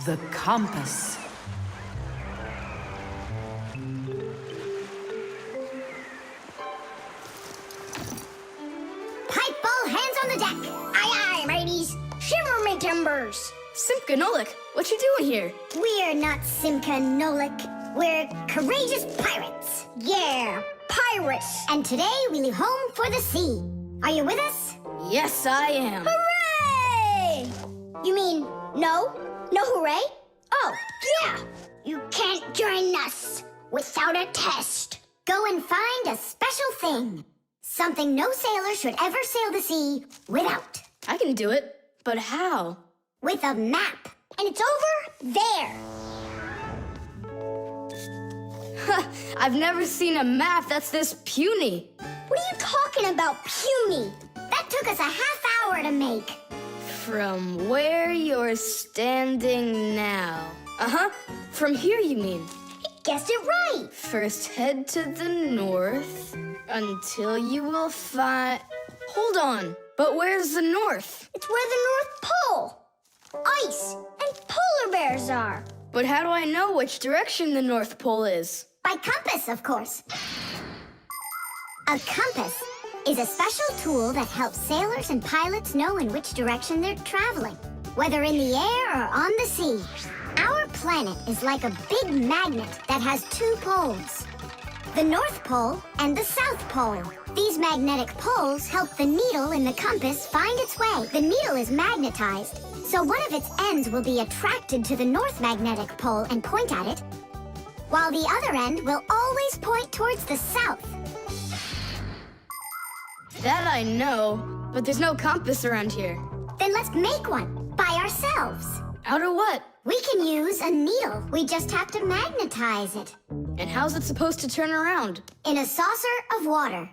The compass. Pipe all hands on the deck. Aye, aye, mateys. Shimmer me timbers. Simka and Nolik, what you doing here? We're not Simka and Nolik. We're courageous pirates. Yeah, pirates. And today we leave home for the sea. Are you with us? Yes, I am. Hooray! You mean no? No hooray? Oh, yeah! You can't join us without a test. Go and find a special thing. Something no sailor should ever sail the sea without. I can do it, but how? With a map. And it's over there. I've never seen a map that's this puny. What are you talking about, puny? That took us a half hour to make. From where you're standing now. Uh-huh. From here, you mean? You guessed it right. First head to the north until you will find... Hold on. But where's the north? It's where the North Pole. Ice and polar bears are. But how do I know which direction the North Pole is? By compass, of course. A compass is a special tool that helps sailors and pilots know in which direction they're traveling, whether in the air or on the sea. Our planet is like a big magnet that has two poles, the North Pole and the South Pole. These magnetic poles help the needle in the compass find its way. The needle is magnetized, so one of its ends will be attracted to the North Magnetic Pole and point at it, while the other end will always point towards the South. That I know, but there's no compass around here. Then let's make one by ourselves. Out of what? We can use a needle. We just have to magnetize it. And how's it supposed to turn around? In a saucer of water.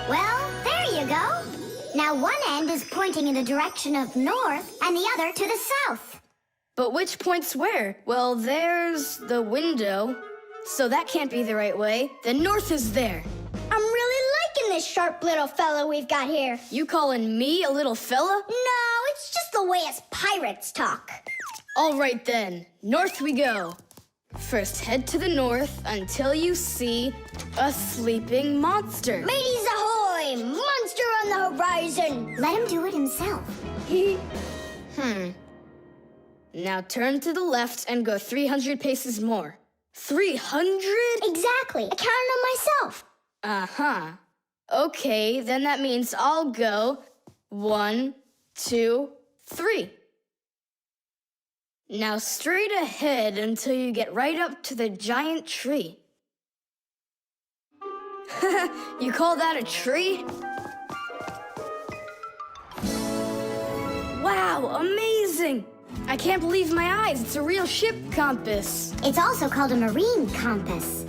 Well, there you go. Now one end is pointing in the direction of north and the other to the south. But which points where? Well, there's the window, so that can't be the right way. The north is there. I'm really liking this sharp little fella we've got here. You calling me a little fella? No, it's just the way us pirates talk. All right then, north we go. First head to the north until you see a sleeping monster. Mateys ahoy! Monster on the horizon! Let him do it himself. Now turn to the left and go 300 paces more. 300? Exactly. I counted on myself. Uh-huh. Okay, then that means I'll go 1, 2, 3. Now straight ahead until you get right up to the giant tree. You call that a tree? Wow, amazing! I can't believe my eyes. It's a real ship compass. It's also called a marine compass.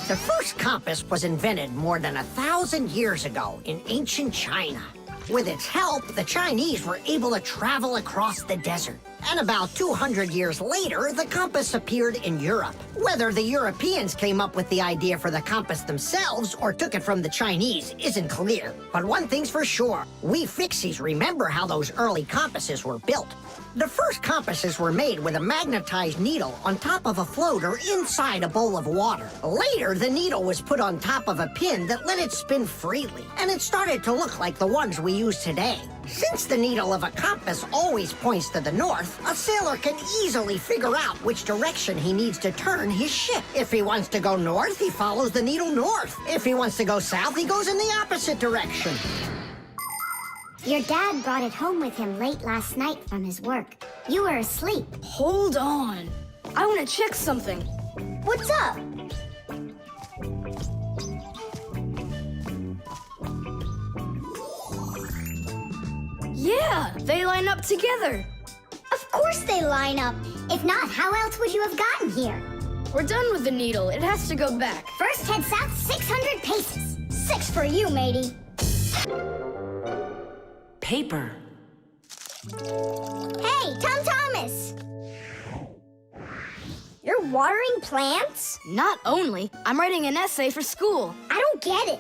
The first compass was invented more than 1,000 years ago in ancient China. With its help, the Chinese were able to travel across the desert. And about 200 years later, the compass appeared in Europe. Whether the Europeans came up with the idea for the compass themselves or took it from the Chinese isn't clear. But one thing's for sure, we Fixies remember how those early compasses were built. The first compasses were made with a magnetized needle on top of a floater inside a bowl of water. Later, the needle was put on top of a pin that let it spin freely, and it started to look like the ones we use today. Since the needle of a compass always points to the north, a sailor can easily figure out which direction he needs to turn his ship. If he wants to go north, he follows the needle north. If he wants to go south, he goes in the opposite direction. Your dad brought it home with him late last night from his work. You were asleep. Hold on. I want to check something. What's up? Yeah, they line up together. Of course they line up. If not, how else would you have gotten here? We're done with the needle. It has to go back. First head south 600 paces. 6 for you, matey. Paper. Hey, Tom Thomas! You're watering plants? Not only, I'm writing an essay for school. I don't get it.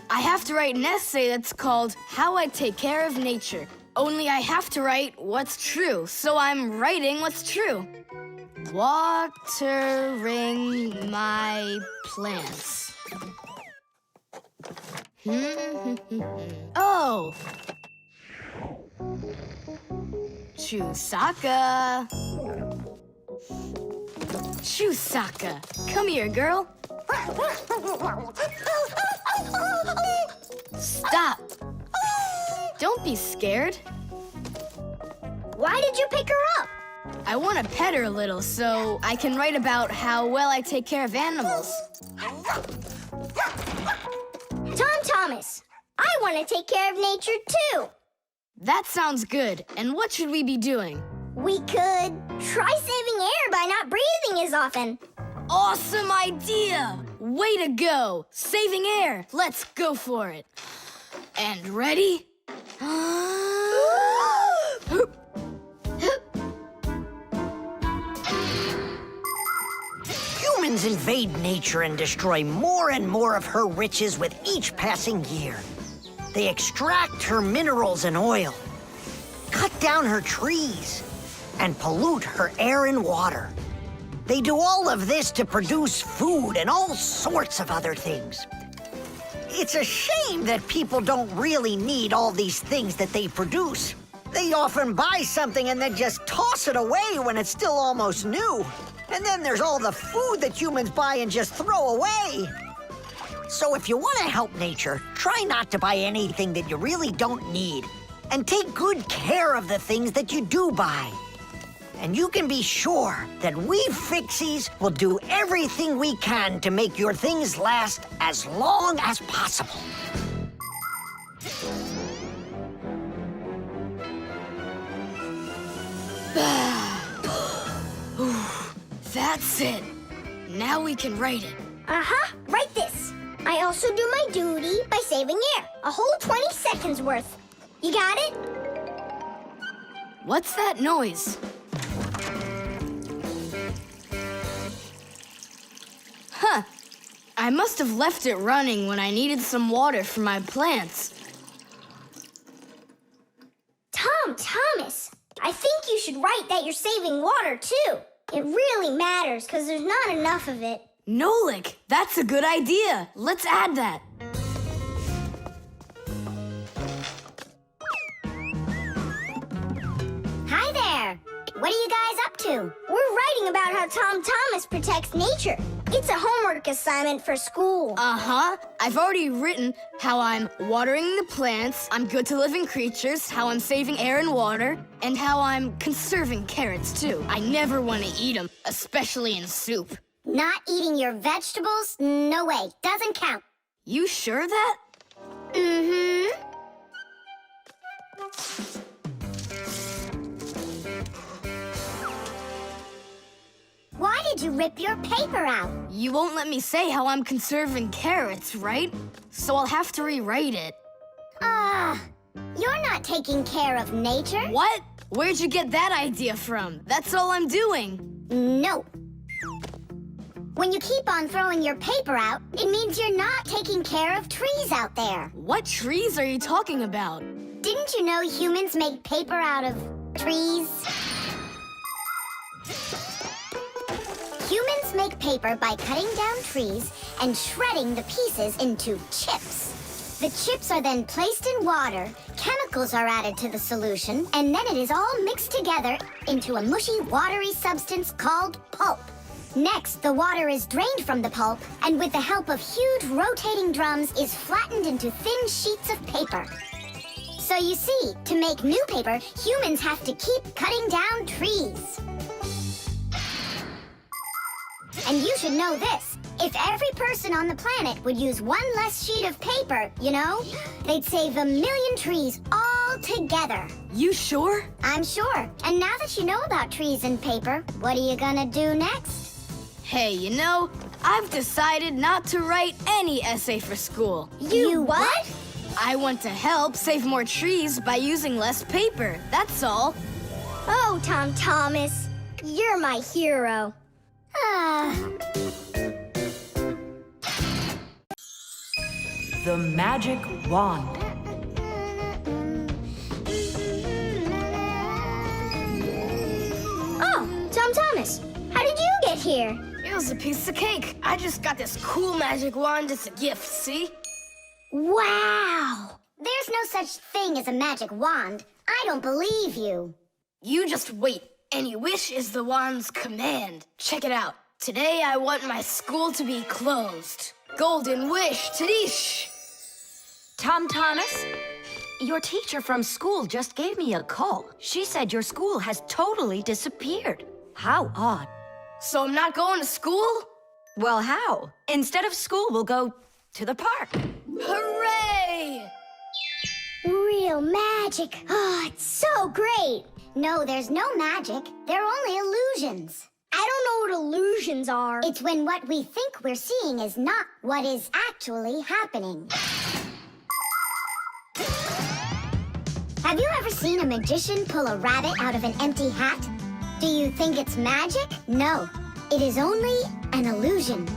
I have to write an essay that's called How I Take Care of Nature. Only I have to write what's true, so I'm writing what's true. Watering my plants. Oh! Chusaka. Chusaka, come here, girl. Stop. Don't be scared. Why did you pick her up? I want to pet her a little so I can write about how well I take care of animals. Tom Thomas, I want to take care of nature too. That sounds good. And what should we be doing? We could try saving air by not breathing as often. Awesome idea! Way to go! Saving air! Let's go for it. And ready? Humans invade nature and destroy more and more of her riches with each passing year. They extract her minerals and oil, cut down her trees, and pollute her air and water. They do all of this to produce food and all sorts of other things. It's a shame that people don't really need all these things that they produce. They often buy something and then just toss it away when it's still almost new. And then there's all the food that humans buy and just throw away. So if you want to help nature, try not to buy anything that you really don't need. And take good care of the things that you do buy. And you can be sure that we Fixies will do everything we can to make your things last as long as possible. That's it. Now we can write it. Write this. I also do my duty by saving air. A whole 20 seconds worth. You got it? What's that noise? Huh. I must have left it running when I needed some water for my plants. Tom Thomas, I think you should write that you're saving water too. It really matters because there's not enough of it. Nolik, that's a good idea. Let's add that. Hi there. What are you guys up to? We're writing about how Tom Thomas protects nature. It's a homework assignment for school. Uh-huh. I've already written how I'm watering the plants, I'm good to living creatures, how I'm saving air and water, and how I'm conserving carrots, too. I never want to eat them, especially in soup. Not eating your vegetables? No way. Doesn't count. You sure that? Mm-hmm. Why did you rip your paper out? You won't let me say how I'm conserving carrots, right? So I'll have to rewrite it. You're not taking care of nature. What? Where'd you get that idea from? That's all I'm doing. No. When you keep on throwing your paper out, it means you're not taking care of trees out there. What trees are you talking about? Didn't you know humans make paper out of trees? Humans make paper by cutting down trees and shredding the pieces into chips. The chips are then placed in water, chemicals are added to the solution, and then it is all mixed together into a mushy, watery substance called pulp. Next, the water is drained from the pulp, and with the help of huge rotating drums is flattened into thin sheets of paper. So you see, to make new paper, humans have to keep cutting down trees. And you should know this. If every person on the planet would use one less sheet of paper, they'd save 1 million trees all all together. You sure? I'm sure. And now that you know about trees and paper, what are you gonna do next? Hey, you know, I've decided not to write any essay for school. You what? I want to help save more trees by using less paper, that's all. Oh, Tom Thomas, you're my hero. The magic wand. Oh, Tom Thomas, how did you get here? It was a piece of cake. I just got this cool magic wand as a gift, see? Wow! There's no such thing as a magic wand. I don't believe you. You just wait. Any wish is the wand's command. Check it out. Today I want my school to be closed. Golden wish, Tadish! Tom Thomas, your teacher from school just gave me a call. She said your school has totally disappeared. How odd. So I'm not going to school? Well, how? Instead of school, we'll go to the park. Hooray! Real magic. Oh, it's so great. No, there's no magic. They're only illusions. I don't know what illusions are. It's when what we think we're seeing is not what is actually happening. Have you ever seen a magician pull a rabbit out of an empty hat? Do you think it's magic? No, it is only an illusion.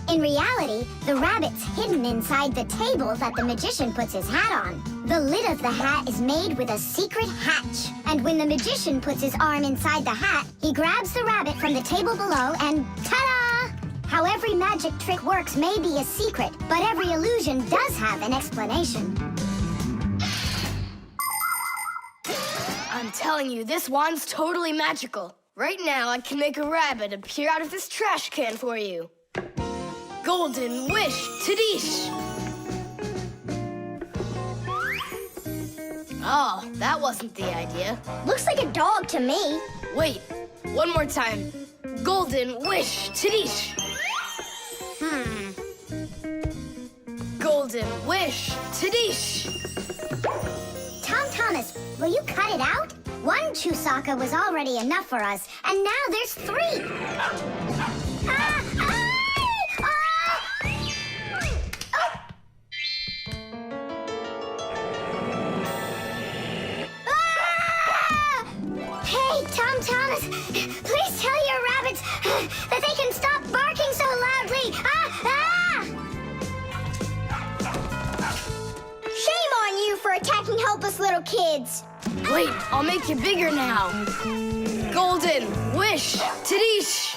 In reality, the rabbit's hidden inside the table that the magician puts his hat on. The lid of the hat is made with a secret hatch. And when the magician puts his arm inside the hat, he grabs the rabbit from the table below and ta-da! How every magic trick works may be a secret, but every illusion does have an explanation. I'm telling you, this wand's totally magical. Right now, I can make a rabbit appear out of this trash can for you. Golden wish, Tadish! Oh, that wasn't the idea. Looks like a dog to me. Wait, one more time. Golden wish, Tadish! Golden wish, Tadish! Tom Thomas, will you cut it out? One Chusaka was already enough for us, and now there's 3. Hey, Tom Thomas, please tell your rabbits that they can stop barking so loudly. Shame on you for attacking helpless little kids. Wait, I'll make you bigger now. Golden wish, Tadish!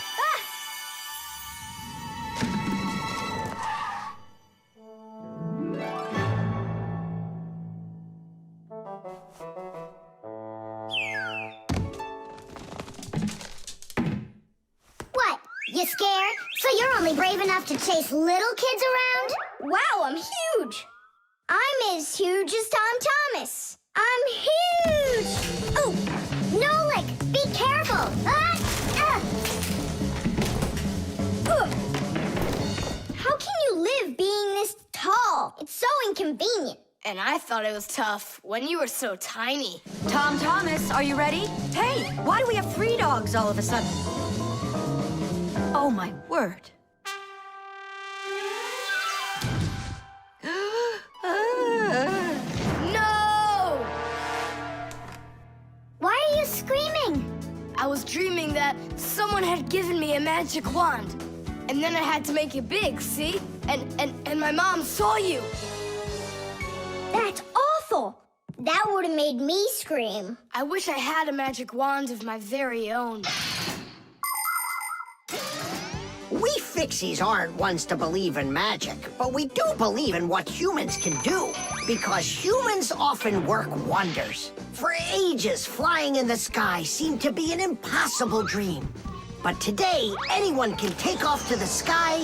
What? You scared? So you're only brave enough to chase little kids around? Wow, I'm huge. I'm as huge as Tom Thomas. I'm huge! Oh, Nolik, be careful! How can you live being this tall? It's so inconvenient. And I thought it was tough when you were so tiny. Tom Thomas, are you ready? Hey, why do we have 3 dogs all of a sudden? Oh, my word. No! Why are you screaming? I was dreaming that someone had given me a magic wand. And then I had to make it big, see? And my mom saw you. That's awful. That would have made me scream. I wish I had a magic wand of my very own. We Fixies aren't ones to believe in magic, but we do believe in what humans can do, because humans often work wonders. For ages, flying in the sky seemed to be an impossible dream. But today, anyone can take off to the sky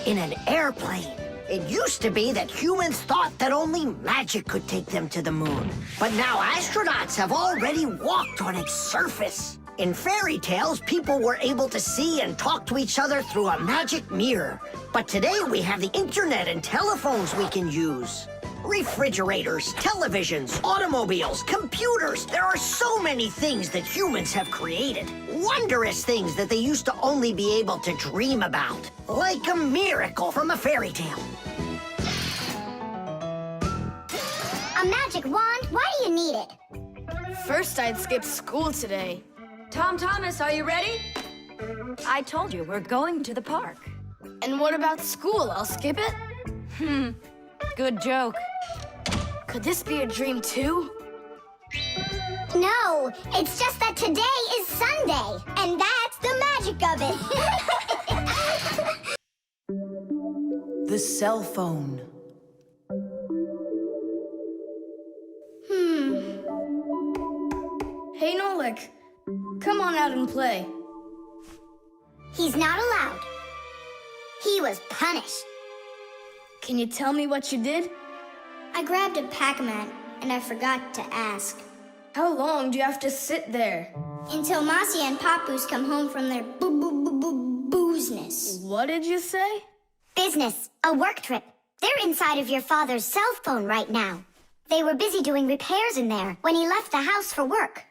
in an airplane. It used to be that humans thought that only magic could take them to the moon. But now astronauts have already walked on its surface. In fairy tales, people were able to see and talk to each other through a magic mirror. But today we have the internet and telephones we can use. Refrigerators, televisions, automobiles, computers. There are so many things that humans have created. Wondrous things that they used to only be able to dream about. Like a miracle from a fairy tale. A magic wand? Why do you need it? First, I'd skip school today. Tom Thomas, are you ready? I told you, we're going to the park. And what about school? I'll skip it? Good joke. Could this be a dream too? No, it's just that today is Sunday, and that's the magic of it. The cell phone. Hey, Nolik. Come on out and play. He's not allowed. He was punished. Can you tell me what you did? I grabbed a Pac-Man, and I forgot to ask. How long do you have to sit there? Until Marcia and Papoose come home from their boozness. What did you say? Business, a work trip. They're inside of your father's cell phone right now. They were busy doing repairs in there when he left the house for work.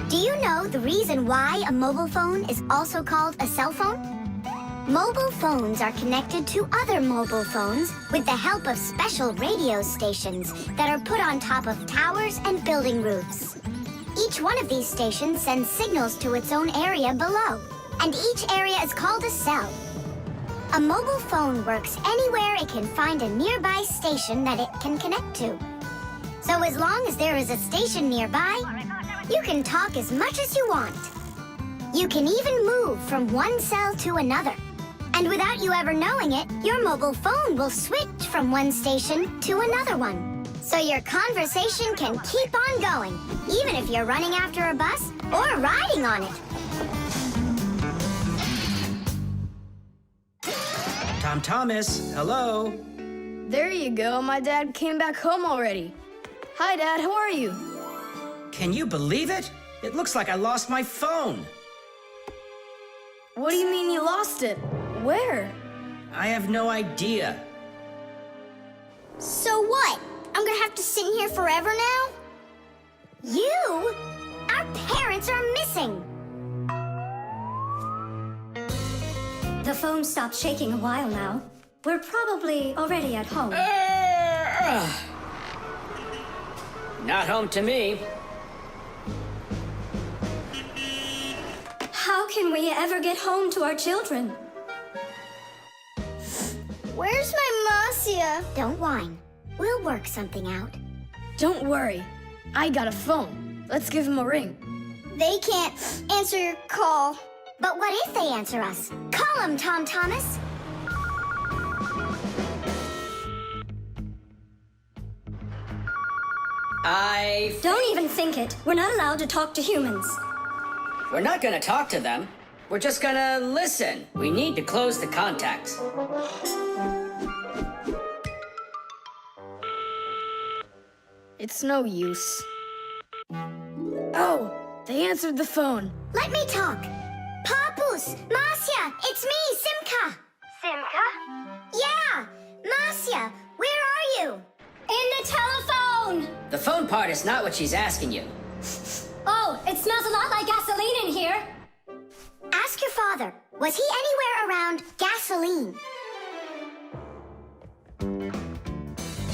Do you know the reason why a mobile phone is also called a cell phone? Mobile phones are connected to other mobile phones with the help of special radio stations that are put on top of towers and building roofs. Each one of these stations sends signals to its own area below, and each area is called a cell. A mobile phone works anywhere it can find a nearby station that it can connect to. So as long as there is a station nearby, you can talk as much as you want. You can even move from one cell to another. And without you ever knowing it, your mobile phone will switch from one station to another one. So your conversation can keep on going, even if you're running after a bus or riding on it. Tom Thomas, hello. There you go. My dad came back home already. Hi, Dad. How are you? Can you believe it? It looks like I lost my phone. What do you mean you lost it? Where? I have no idea. So what? I'm gonna have to sit in here forever now? You? Our parents are missing. The phone stopped shaking a while now. We're probably already at home. Not home to me. How can we ever get home to our children? Where's my Marcia? Don't whine. We'll work something out. Don't worry. I got a phone. Let's give him a ring. They can't answer your call. But what if they answer us? Call them, Tom Thomas. Don't even think it. We're not allowed to talk to humans. We're not gonna talk to them. We're just gonna listen. We need to close the contacts. It's no use. Oh, they answered the phone. Let me talk. Papoose, Marcia, it's me, Simka. Simka? Yeah, Marcia, where are you? In the telephone! The phone part is not what she's asking you. Oh, it smells a lot like gasoline in here. Ask your father. Was he anywhere around gasoline?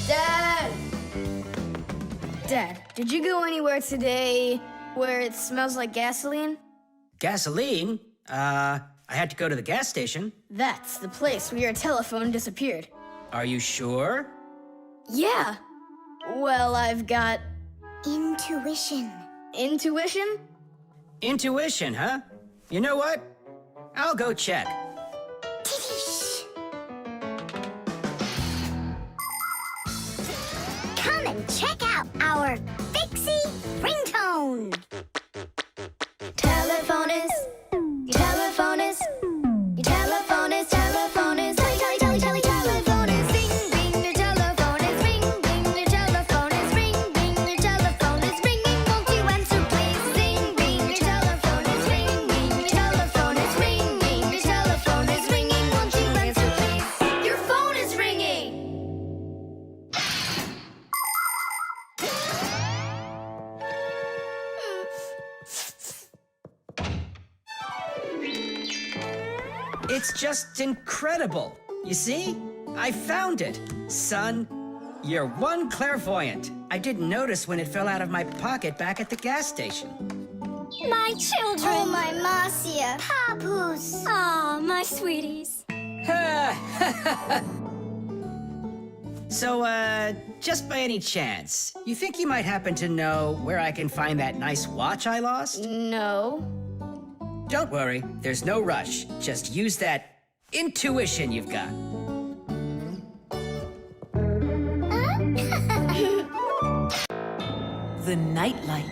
Dad! Dad, did you go anywhere today where it smells like gasoline? Gasoline? I had to go to the gas station. That's the place where your telephone disappeared. Are you sure? Yeah. Well, I've got Intuition. intuition. Intuition, huh? You know what? I'll go check. Tish. Come and check out our Fixie ringtone. Telephonist, telephonist, your telephonist, telephonist, telephonist. Ring, ring, your telephone is ring, ring, your telephone is ring, ring, your telephone is ringing. Won't you answer, please? Ring, ring, your telephone is ring, ring, your telephone is ring, ring, your telephone is ringing. Won't you answer, please? Your phone is ringing. It's just incredible. You see? I found it. Son, you're one clairvoyant. I didn't notice when it fell out of my pocket back at the gas station. My children. Oh, my Marcia. Papoose. Aw, my sweeties. So, just by any chance, you think you might happen to know where I can find that nice watch I lost? No. Don't worry, there's no rush. Just use that intuition you've got. The nightlight.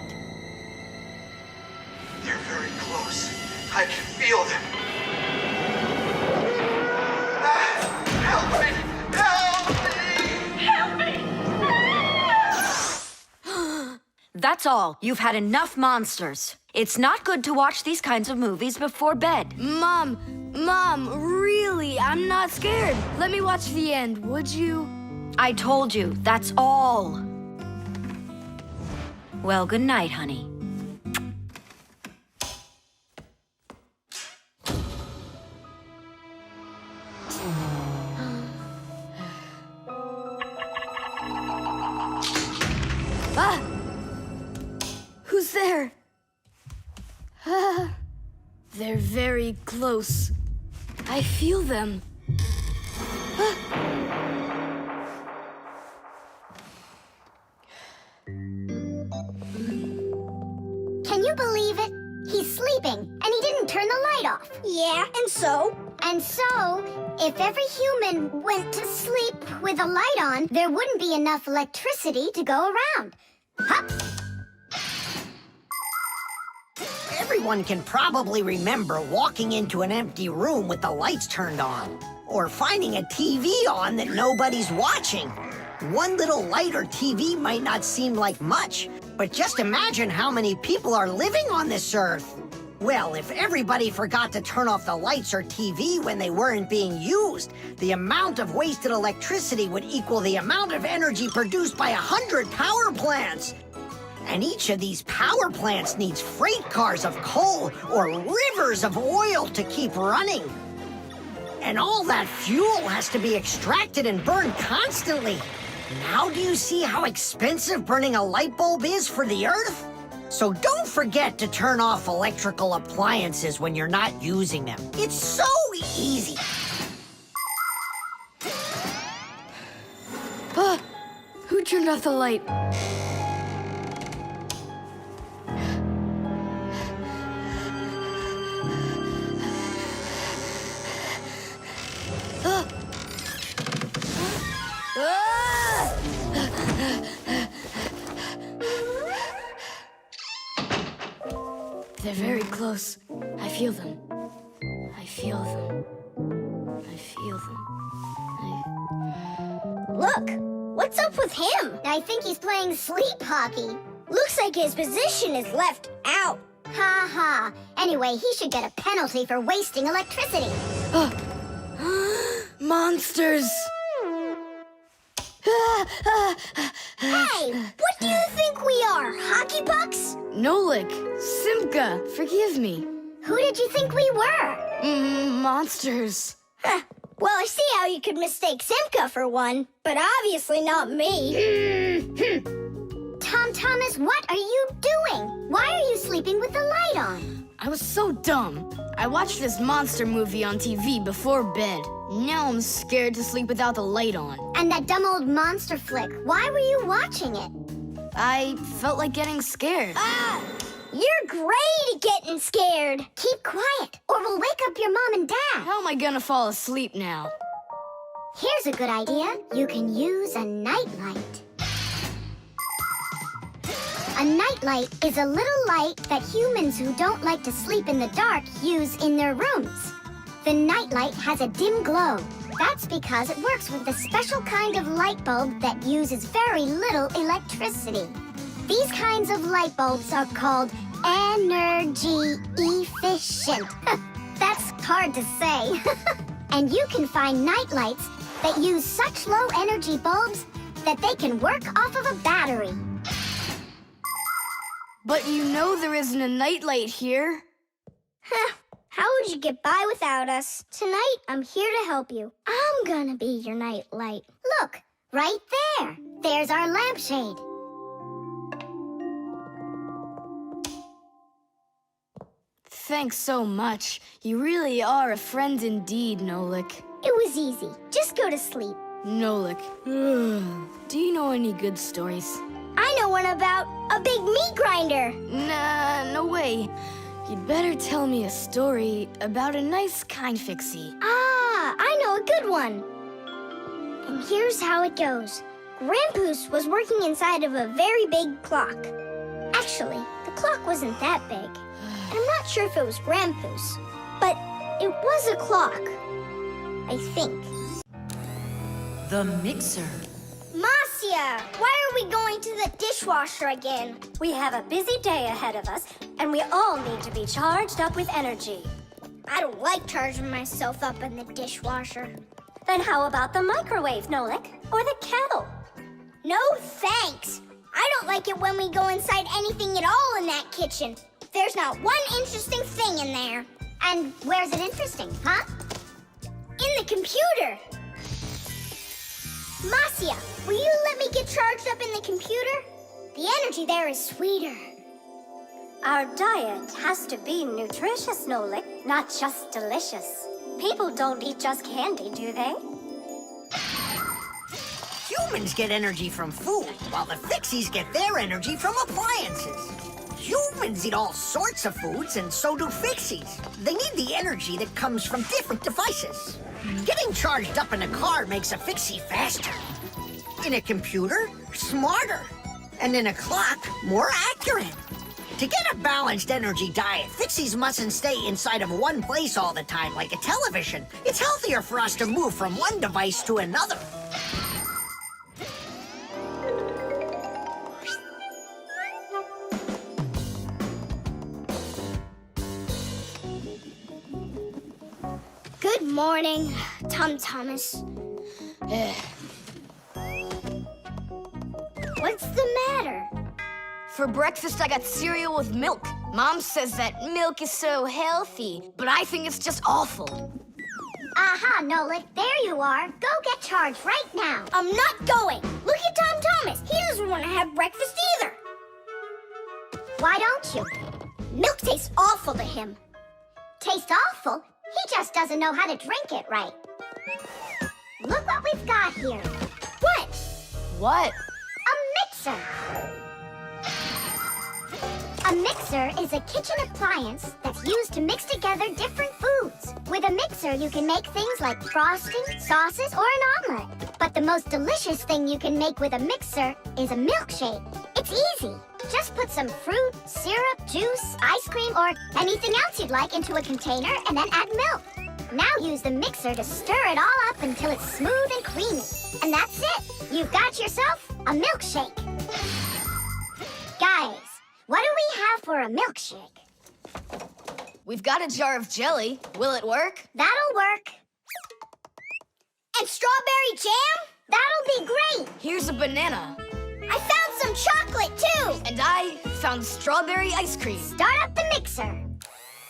They're very close. I can feel them. Help me! Help me! Help me! That's all. You've had enough monsters. It's not good to watch these kinds of movies before bed. Mom, really, I'm not scared. Let me watch the end, would you? I told you, that's all. Well, good night, honey. Ah! Who's there? Ah, they're very close. I feel them. Ah. Can you believe it? He's sleeping, and he didn't turn the light off. Yeah, and so? And so, if every human went to sleep with a light on, there wouldn't be enough electricity to go around. Hup! Everyone can probably remember walking into an empty room with the lights turned on, or finding a TV on that nobody's watching. One little light or TV might not seem like much, but just imagine how many people are living on this earth. Well, if everybody forgot to turn off the lights or TV when they weren't being used, the amount of wasted electricity would equal the amount of energy produced by 100 power plants. And each of these power plants needs freight cars of coal or rivers of oil to keep running. And all that fuel has to be extracted and burned constantly. Now do you see how expensive burning a light bulb is for the Earth? So don't forget to turn off electrical appliances when you're not using them. It's so easy. Ah, who turned off the light? Ah. Ah! They're very close. I feel them. I feel them. I feel them. Look, what's up with him? I think he's playing sleep hockey. Looks like his position is left out. Ha ha. Anyway, he should get a penalty for wasting electricity. Monsters! Hey, what do you think we are, hockey pucks? Nolik, Simka, forgive me. Who did you think we were? Monsters. Well, I see how you could mistake Simka for one, but obviously not me. Tom Thomas, what are you doing? Why are you sleeping with the light on? I was so dumb. I watched this monster movie on TV before bed. Now I'm scared to sleep without the light on. And that dumb old monster flick, why were you watching it? I felt like getting scared. Ah! You're great at getting scared. Keep quiet, or we'll wake up your mom and dad. How am I gonna fall asleep now? Here's a good idea. You can use a nightlight. A nightlight is a little light that humans who don't like to sleep in the dark use in their rooms. The nightlight has a dim glow. That's because it works with a special kind of light bulb that uses very little electricity. These kinds of light bulbs are called energy efficient. That's hard to say. And you can find nightlights that use such low energy bulbs that they can work off of a battery. But you know there isn't a nightlight here. How would you get by without us? Tonight, I'm here to help you. I'm gonna be your night light. Look, right there. There's our lampshade. Thanks so much. You really are a friend indeed, Nolik. It was easy. Just go to sleep. Nolik. Do you know any good stories? I know one about a big meat grinder. Nah, no way. You'd better tell me a story about a nice, kind Fixie. Ah, I know a good one. And here's how it goes. Grandpoos was working inside of a very big clock. Actually, the clock wasn't that big. And I'm not sure if it was Grandpoos, but it was a clock. I think. The mixer. Marcia, why are we going to the dishwasher again? We have a busy day ahead of us, and we all need to be charged up with energy. I don't like charging myself up in the dishwasher. Then how about the microwave, Nolik? Or the kettle? No thanks. I don't like it when we go inside anything at all in that kitchen. There's not one interesting thing in there. And where's it interesting, huh? In the computer. Marcia, will you let me get charged up in the computer? The energy there is sweeter. Our diet has to be nutritious, Nolik, not just delicious. People don't eat just candy, do they? Humans get energy from food, while the Fixies get their energy from appliances. Humans eat all sorts of foods, and so do Fixies. They need the energy that comes from different devices. Getting charged up in a car makes a Fixie faster. In a computer, smarter. And in a clock, more accurate. To get a balanced energy diet, Fixies mustn't stay inside of one place all the time like a television. It's healthier for us to move from one device to another. Good morning, Thomas. What's the matter? For breakfast, I got cereal with milk. Mom says that milk is so healthy, but I think it's just awful. Aha, Nolik, there you are. Go get charged right now. I'm not going. Look at Thomas. He doesn't want to have breakfast either. Why don't you? Milk tastes awful to him. Tastes awful? He just doesn't know how to drink it right. Look what we've got here. What? What? A mixer. A mixer is a kitchen appliance that's used to mix together different foods. With a mixer, you can make things like frosting, sauces, or an omelet. But the most delicious thing you can make with a mixer is a milkshake. It's easy. Just put some fruit, syrup, juice, ice cream, or anything else you'd like into a container and then add milk. Now use the mixer to stir it all up until it's smooth and creamy. And that's it. You've got yourself a milkshake. Guys, what do we have for a milkshake? We've got a jar of jelly. Will it work? That'll work. And strawberry jam? That'll be great. Here's a banana. I found some chocolate, too. And I found strawberry ice cream. Start up the mixer.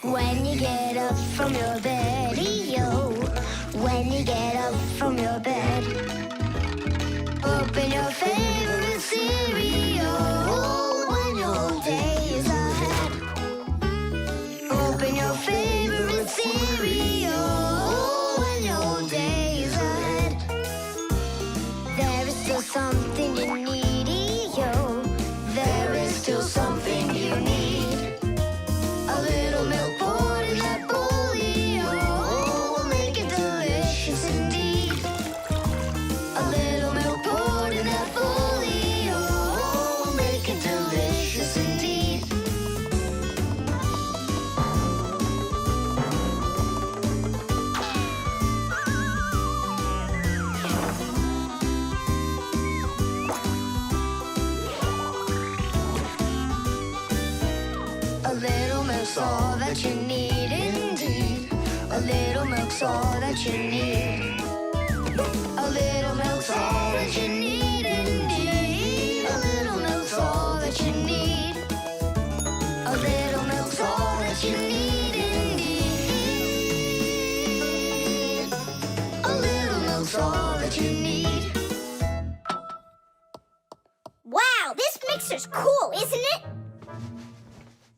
When you get up from your bed, yo. When you get up from your bed, open your favorite cereal. When your day is ahead, open your favorite cereal. When your day is ahead, there is still something you need, yo. There is still something you need. A little milk poured in that bowl, yo, will make it delicious indeed. A little milk poured in that bowl, yo, will make it delicious indeed. A little milk's all that you need indeed. A little milk's all that you need. A little milk's all that you need indeed. A little milk's all that you need. A little milk's all that you need indeed. mixer's cool, isn't it?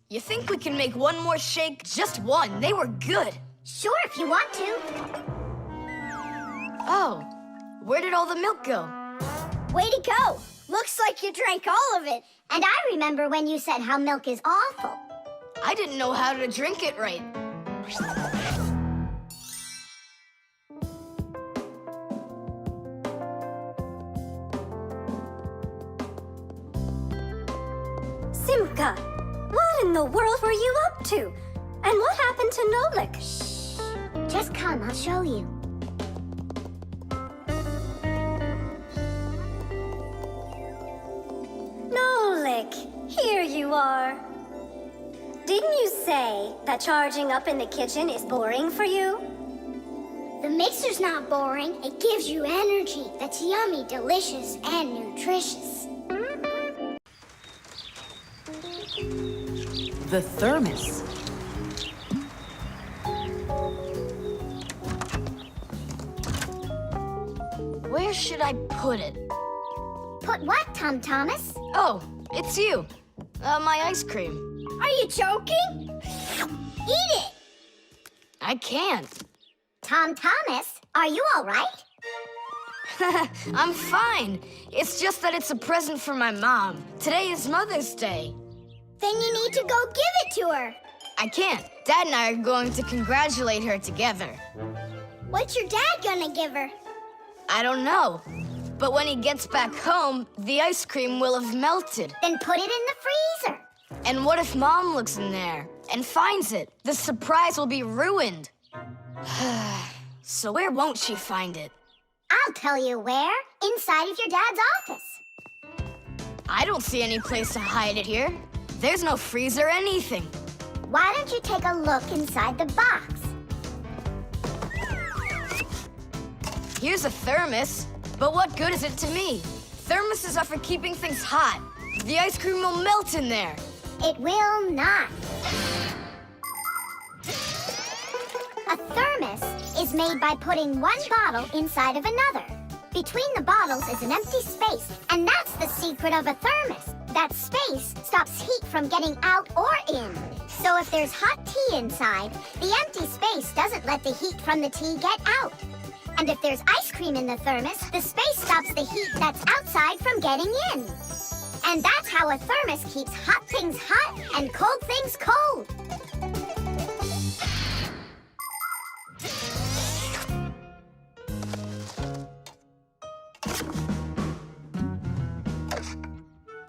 You think we can make one more shake? Just one. They were good. Sure, if you want to. Oh, where did all the milk go? Way to go. Looks like you drank all of it. And I remember when you said how milk is awful. I didn't know how to drink it right. Simka, what in the world were you up to? And what happened to Nolik? Just come, I'll show you. Nolik, here you are. Didn't you say that charging up in the kitchen is boring for you? The mixer's not boring. It gives you energy that's yummy, delicious, and nutritious. The thermos. Where should I put it? Put what, Tom Thomas? Oh, it's you. My ice cream. Are you joking? Eat it! I can't. Tom Thomas, are you all right? I'm fine. It's just that it's a present for my mom. Today is Mother's Day. Then you need to go give it to her. I can't. Dad and I are going to congratulate her together. What's your dad gonna give her? I don't know. But when he gets back home, the ice cream will have melted. Then put it in the freezer. And what if Mom looks in there and finds it? The surprise will be ruined. So where won't she find it? I'll tell you where. Inside of your dad's office. I don't see any place to hide it here. There's no freezer or anything. Why don't you take a look inside the box? Here's a thermos, but what good is it to me? Thermoses are for keeping things hot. The ice cream will melt in there. It will not. A thermos is made by putting one bottle inside of another. Between the bottles is an empty space, and that's the secret of a thermos. That space stops heat from getting out or in. So if there's hot tea inside, the empty space doesn't let the heat from the tea get out. And if there's ice cream in the thermos, the space stops the heat that's outside from getting in. And that's how a thermos keeps hot things hot and cold things cold.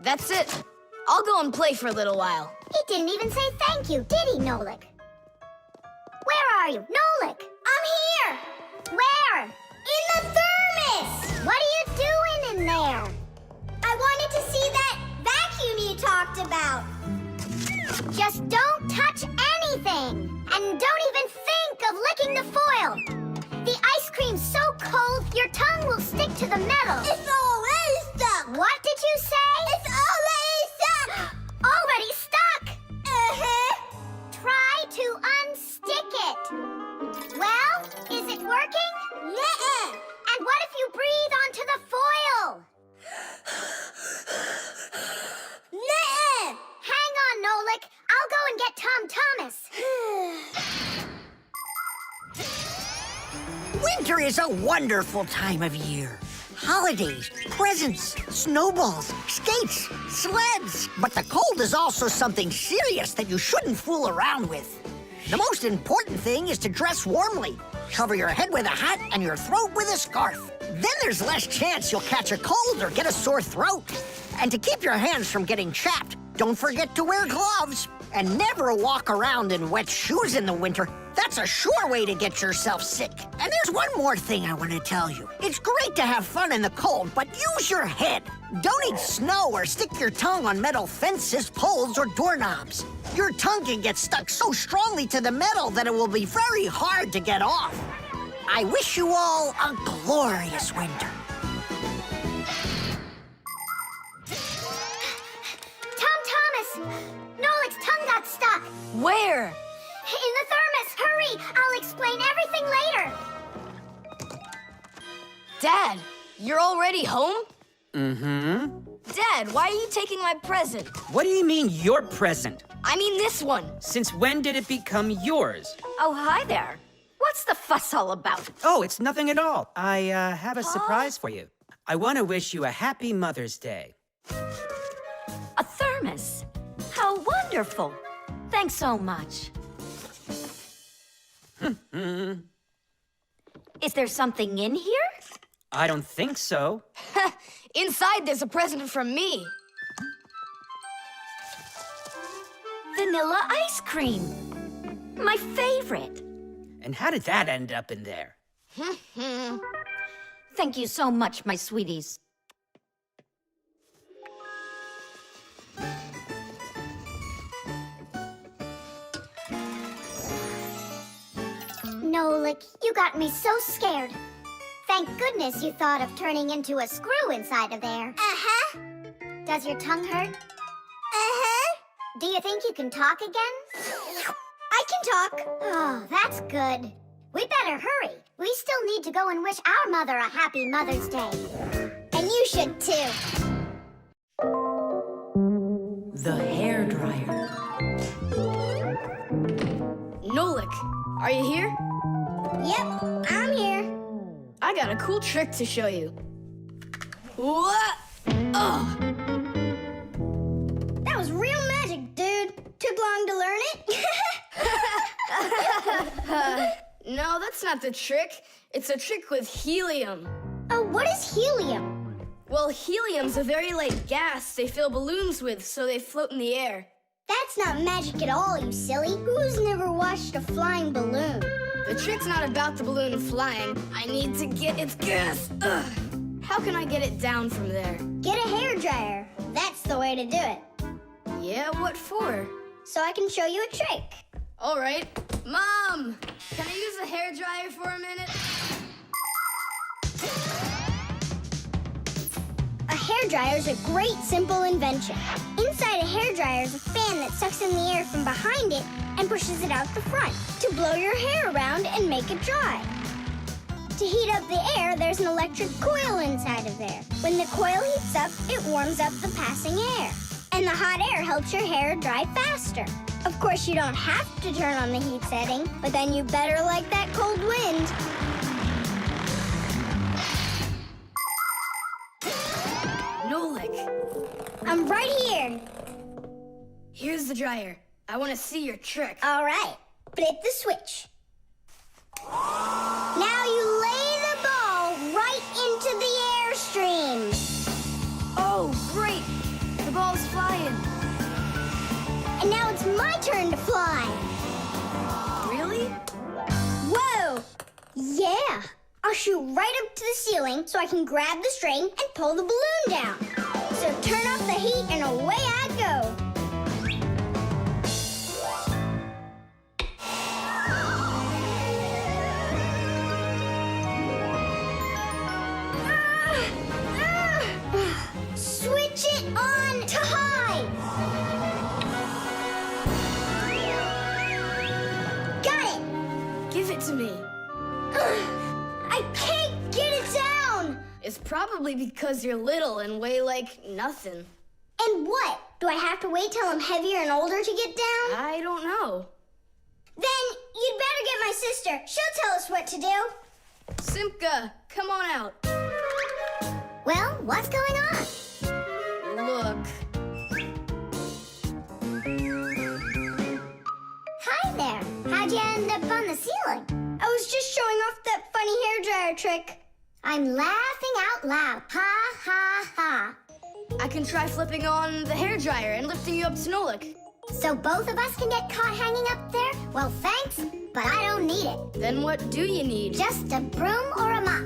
That's it. I'll go and play for a little while. He didn't even say thank you, did he, Nolik? Where are you? Nolik! I'm here! Where? In the thermos! What are you doing in there? I wanted to see that vacuum you talked about. Just don't touch anything. And don't even think of licking the foil. The ice cream's so cold, your tongue will stick to the metal. It's already stuck. What did you say? It's already stuck. Already stuck? Uh-huh. Try to unstick it. Well, is it working? Nuh-uh. And what if you breathe onto the foil? Nuh-uh. Hang on, Nolik. I'll go and get Tom Thomas. Winter is a wonderful time of year. Holidays, presents, snowballs, skates, sleds. But the cold is also something serious that you shouldn't fool around with. The most important thing is to dress warmly. Cover your head with a hat and your throat with a scarf. Then there's less chance you'll catch a cold or get a sore throat. And to keep your hands from getting chapped, don't forget to wear gloves. And never walk around in wet shoes in the winter. That's a sure way to get yourself sick. And there's one more thing I want to tell you. It's great to have fun in the cold, but use your head. Don't eat snow or stick your tongue on metal fences, poles, or doorknobs. Your tongue can get stuck so strongly to the metal that it will be very hard to get off. I wish you all a glorious winter. Tom Thomas! Nolik's tongue got stuck. Where? In the thermos. Hurry! I'll explain everything later. Dad, you're already home? Dad, why are you taking my present? What do you mean, your present? I mean this one. Since when did it become yours? Oh, hi there. What's the fuss all about? Oh, it's nothing at all. I have a surprise for you. I want to wish you a happy Mother's Day. A thermos. How wonderful. Thanks so much. Is there something in here? I don't think so. Inside there's a present from me. Vanilla ice cream. My favorite. And how did that end up in there? Thank you so much, my sweeties. Nolik, you got me so scared. Thank goodness you thought of turning into a screw inside of there. Uh-huh. Does your tongue hurt? Uh-huh. Do you think you can talk again? I can talk. Oh, that's good. We better hurry. We still need to go and wish our mother a happy Mother's Day. And you should too. The hairdryer. Nolik, are you here? Yep, I'm here. I got a cool trick to show you. What? Oh. That was real magic, dude. Took long to learn it? No, that's not the trick. It's a trick with helium. Oh, what is helium? Well, helium's a very light gas they fill balloons with so they float in the air. That's not magic at all, you silly. Who's never watched a flying balloon? The trick's not about the balloon flying. I need to get its gas. Ugh. How can I get it down from there? Get a hairdryer. That's the way to do it. Yeah, what for? So I can show you a trick. All right. Mom, can I use a hairdryer for a minute? A hairdryer is a great, simple invention. Inside a hairdryer is a fan that sucks in the air from behind it and pushes it out the front to blow your hair around and make it dry. To heat up the air, there's an electric coil inside of there. When the coil heats up, it warms up the passing air. And the hot air helps your hair dry faster. Of course, you don't have to turn on the heat setting, but then you better like that cold wind. Nolik, I'm right here. here's the dryer. I want to see your trick. All right, flip the switch. Now you lay the ball right into the airstream. Oh, great. The ball's flying. And now it's my turn to fly. Really? Whoa! Yeah! I'll shoot right up to the ceiling so I can grab the string and pull the balloon down. So turn off the heat and away I go. Switch it on to high. Got it. Give it to me. I can't get it down. It's probably because you're little and weigh like nothing. And what? Do I have to wait till I'm heavier and older to get down? I don't know. Then you'd better get my sister. She'll tell us what to do. Simka, come on out. Well, what's going on? Look. Hi there. How'd you end up on the ceiling? I was just showing off that funny hairdryer trick. I'm laughing out loud. Ha, ha, ha. I can try flipping on the hairdryer and lifting you up to Nolik. So both of us can get caught hanging up there? Well, thanks, but I don't need it. Then what do you need? Just a broom or a mop.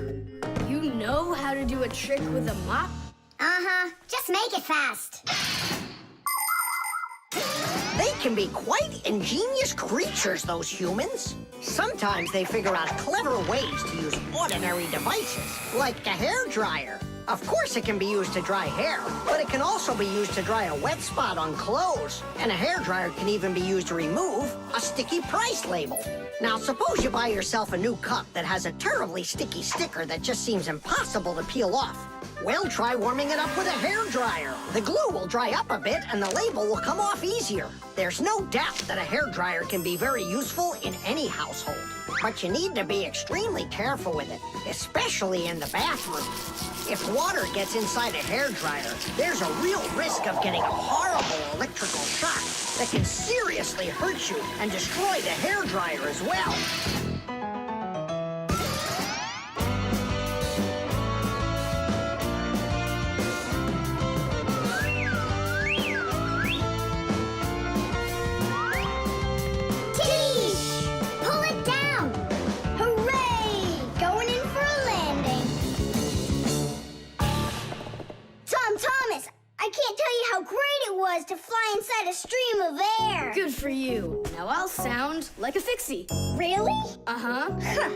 You know how to do a trick with a mop? Uh-huh. Just make it fast. They can be quite ingenious creatures, those humans. Sometimes they figure out clever ways to use ordinary devices, like a hairdryer. Of course it can be used to dry hair, but it can also be used to dry a wet spot on clothes. And a hairdryer can even be used to remove a sticky price label. Now, suppose you buy yourself a new cup that has a terribly sticky sticker that just seems impossible to peel off. Well, try warming it up with a hairdryer. The glue will dry up a bit and the label will come off easier. There's no doubt that a hairdryer can be very useful in any household. But you need to be extremely careful with it, especially in the bathroom. If water gets inside a hairdryer, there's a real risk of getting a horrible electrical shock that can seriously hurt you and destroy the hairdryer as well. To fly inside a stream of air. Good for you. Now I'll sound like a Fixie. Really? Uh-huh. Huh.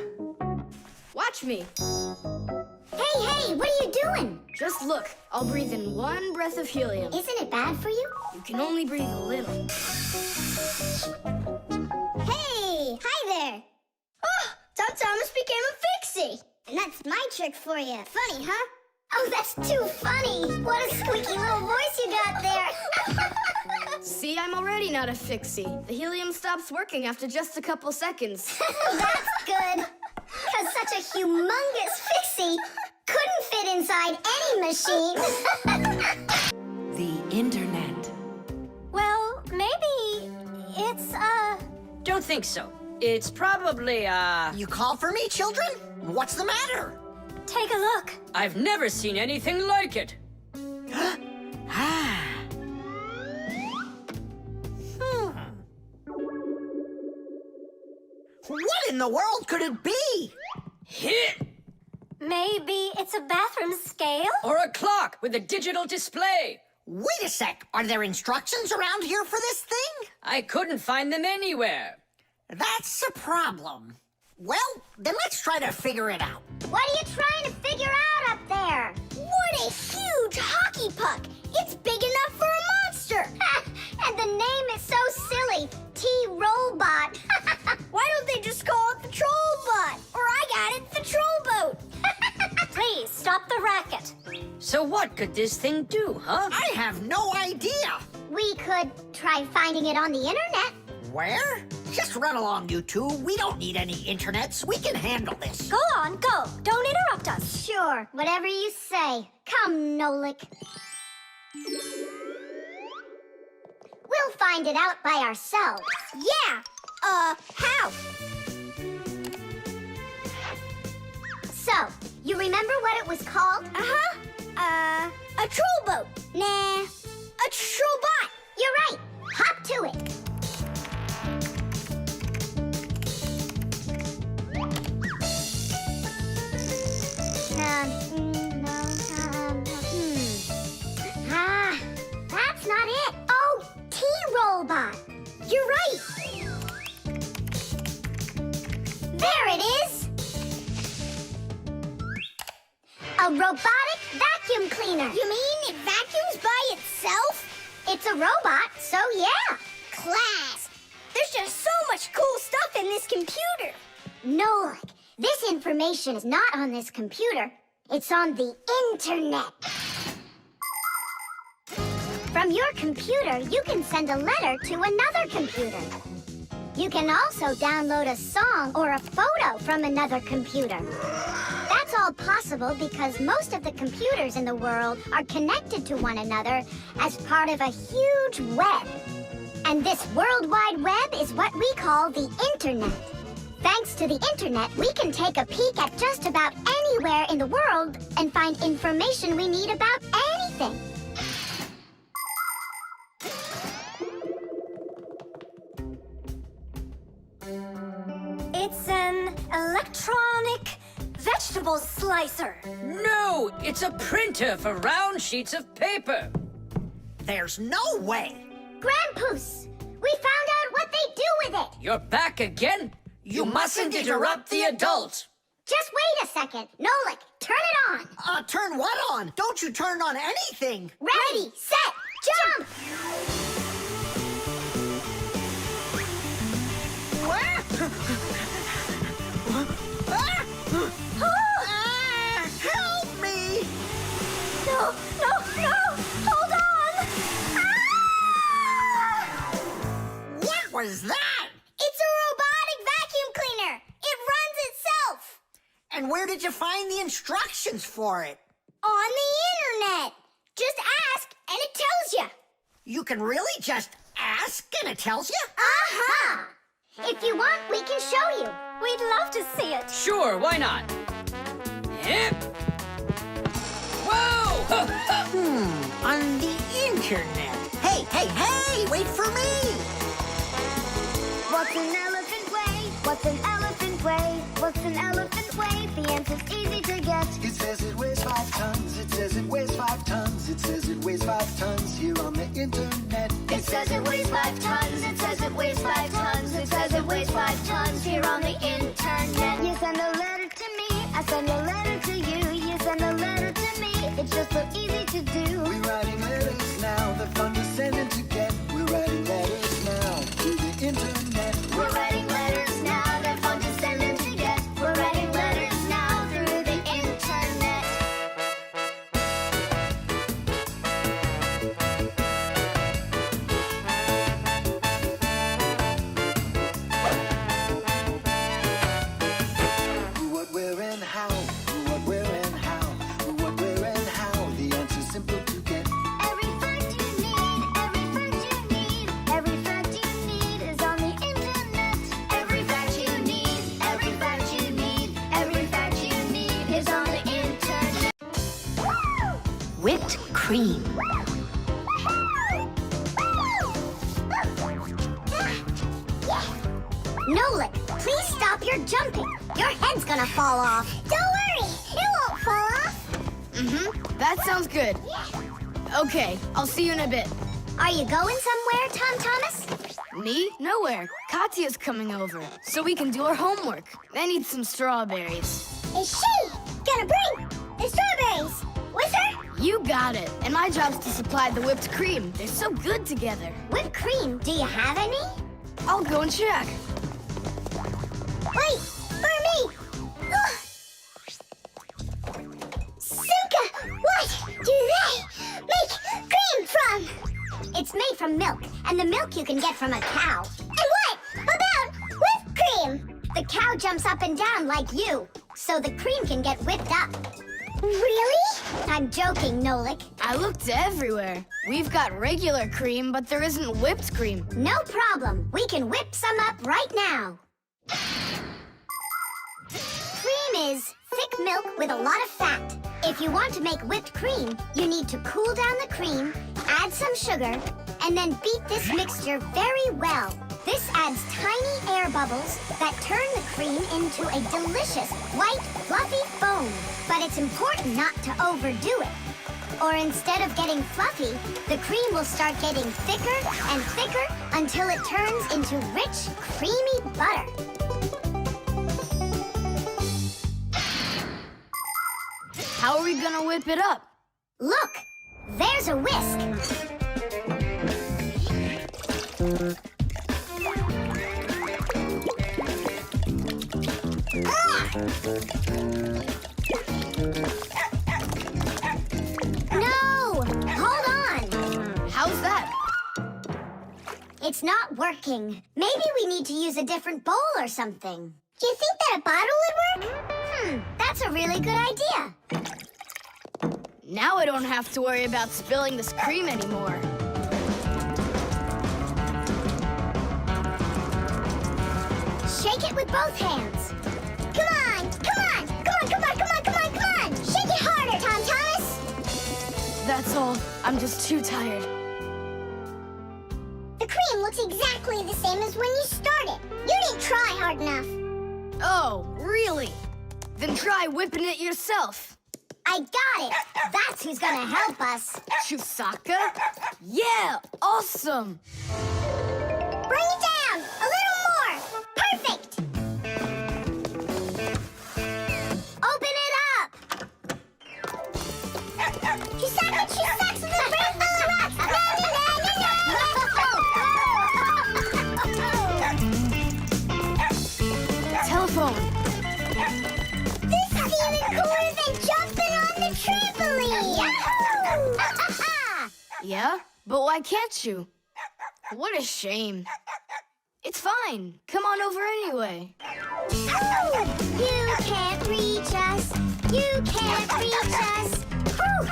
Watch me. Hey, what are you doing? Just look. I'll breathe in one breath of helium. Isn't it bad for you? You can only breathe a little. Hey, hi there. Oh, Tom Thomas became a Fixie. And that's my trick for you. Funny, huh? Oh, that's too funny. What a squeaky little voice you got there. See, I'm already not a Fixie. The helium stops working after just a couple seconds. That's good. Because such a humongous Fixie couldn't fit inside any machine. The internet. Well, maybe it's, Don't think so. It's probably, You call for me, children? What's the matter? take a look. I've never seen anything like it. What in the world could it be? Hit! Maybe it's a bathroom scale? Or a clock with a digital display. Wait a sec. Are there instructions around here for this thing? I couldn't find them anywhere. That's a problem. Well, then let's try to figure it out. What are you trying to figure out up there? What a huge hockey puck! It's big enough for a monster! And the name is so silly, T-Robot. Why don't they just call it the Trollbot? Or I got it, the Trollboat. Please, stop the racket. So what could this thing do, huh? I have no idea. We could try finding it on the internet. Where? Just run along, you two. We don't need any internets. We can handle this. Go on, go. Don't interrupt us. Sure, whatever you say. Come, Nolik. We'll find it out by ourselves. Yeah! How? So, you remember what it was called? A trollboat. Nah, a trollbot. You're right. Hop to it. That's not it. Oh, T-Robot. You're right. There it is. A robotic vacuum cleaner. You mean it vacuums by itself? It's a robot, so yeah. Class. There's just so much cool stuff in this computer. Nolik, this information is not on this computer. It's on the internet. From your computer, you can send a letter to another computer. You can also download a song or a photo from another computer. That's all possible because most of the computers in the world are connected to one another as part of a huge web. And this World Wide Web is what we call the Internet. Thanks to the Internet, we can take a peek at just about anywhere in the world and find information we need about anything. It's an electronic vegetable slicer. No, it's a printer for round sheets of paper. There's no way. Grandpoos, we found out what they do with it. You're back again? You mustn't interrupt the adults. Just wait a second. Nolik, turn it on. Turn what on? Don't you turn on anything. Ready, set, jump! Help me! No, no, no! Hold on! What was that? It's a robotic vacuum cleaner. It runs itself. And where did you find the instructions for it? On the internet. Just ask and it tells you. You can really just ask and it tells you? Aha! If you want, we can show you. We'd love to see it. Sure, why not? Hip. Whoa! On the internet. Hey, wait for me! What's an elephant weigh? What's an elephant weigh? What's an elephant weigh? The answer's easy to get. It says it weighs 5 tons. It says it weighs 5 tons. It says it weighs 5 tons here on the internet. It says it weighs 5 tons. It says it weighs 5 tons. It says it weighs 5 tons here on the internet. You send a letter to me. I send a letter to you. You send a letter to me. It's just so easy to do. We're writing letters now. They're fun to send and to get. We're writing letters now through the internet. We're writing letters now. They're fun to send and to get. We're writing letters now through the internet. Who, what, where, and how. Who, what, where, and how. Who, what, where, and how. The answer's simple to get. Every fact you need, every fact you need, every fact you need is on the internet. Every fact you need, every fact you need, every fact you need is on the internet. Whipped cream. Nolik, please stop your jumping. Your head's gonna fall off. Don't worry, it won't fall off. That sounds good. Okay, I'll see you in a bit. Are you going somewhere, Tom Thomas? Me? Nowhere. Katya's coming over, so we can do our homework. I need some strawberries. Is she gonna bring the strawberries with her? You got it. And my job's to supply the whipped cream. They're so good together. Whipped cream, do you have any? I'll go and check. Wait, for me! Ugh. Simka, what do they make cream from? It's made from milk, and the milk you can get from a cow. And what about whipped cream? The cow jumps up and down like you, so the cream can get whipped up. Really? I'm joking, Nolik. I looked everywhere. We've got regular cream, but there isn't whipped cream. No problem. We can whip some up right now. Cream is thick milk with a lot of fat. If you want to make whipped cream, you need to cool down the cream, add some sugar, and then beat this mixture very well. This adds tiny air bubbles that turn the cream into a delicious, white, fluffy foam. But it's important not to overdo it. Or instead of getting fluffy, the cream will start getting thicker and thicker until it turns into rich, creamy butter. How are we gonna whip it up? Look, there's a whisk. No! Hold on! How's that? It's not working. Maybe we need to use a different bowl or something. Do you think that a bottle would work? That's a really good idea. Now I don't have to worry about spilling this cream anymore. Shake it with both hands. Come on, come on, come on, come on, come on, come on, come on! Shake it harder, Tom Thomas! That's all. I'm just too tired. The cream looks exactly the same as when you started. You didn't try hard enough. Oh, really? Then try whipping it yourself. I got it. That's who's gonna help us. Chusaka? Yeah, awesome. Bring it down. A little more. Perfect. Yeah? But why can't you? What a shame. It's fine. Come on over anyway. You can't reach us. You can't reach us. Whew.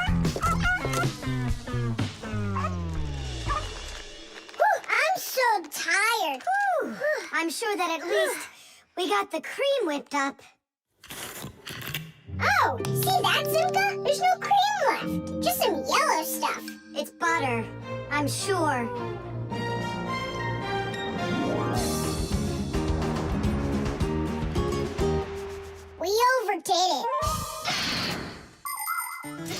Whew, I'm so tired. Whew. I'm sure that at least we got the cream whipped up. Oh, see that, Simka? There's no cream left. Just some yellow stuff. It's butter, I'm sure. We overdid it.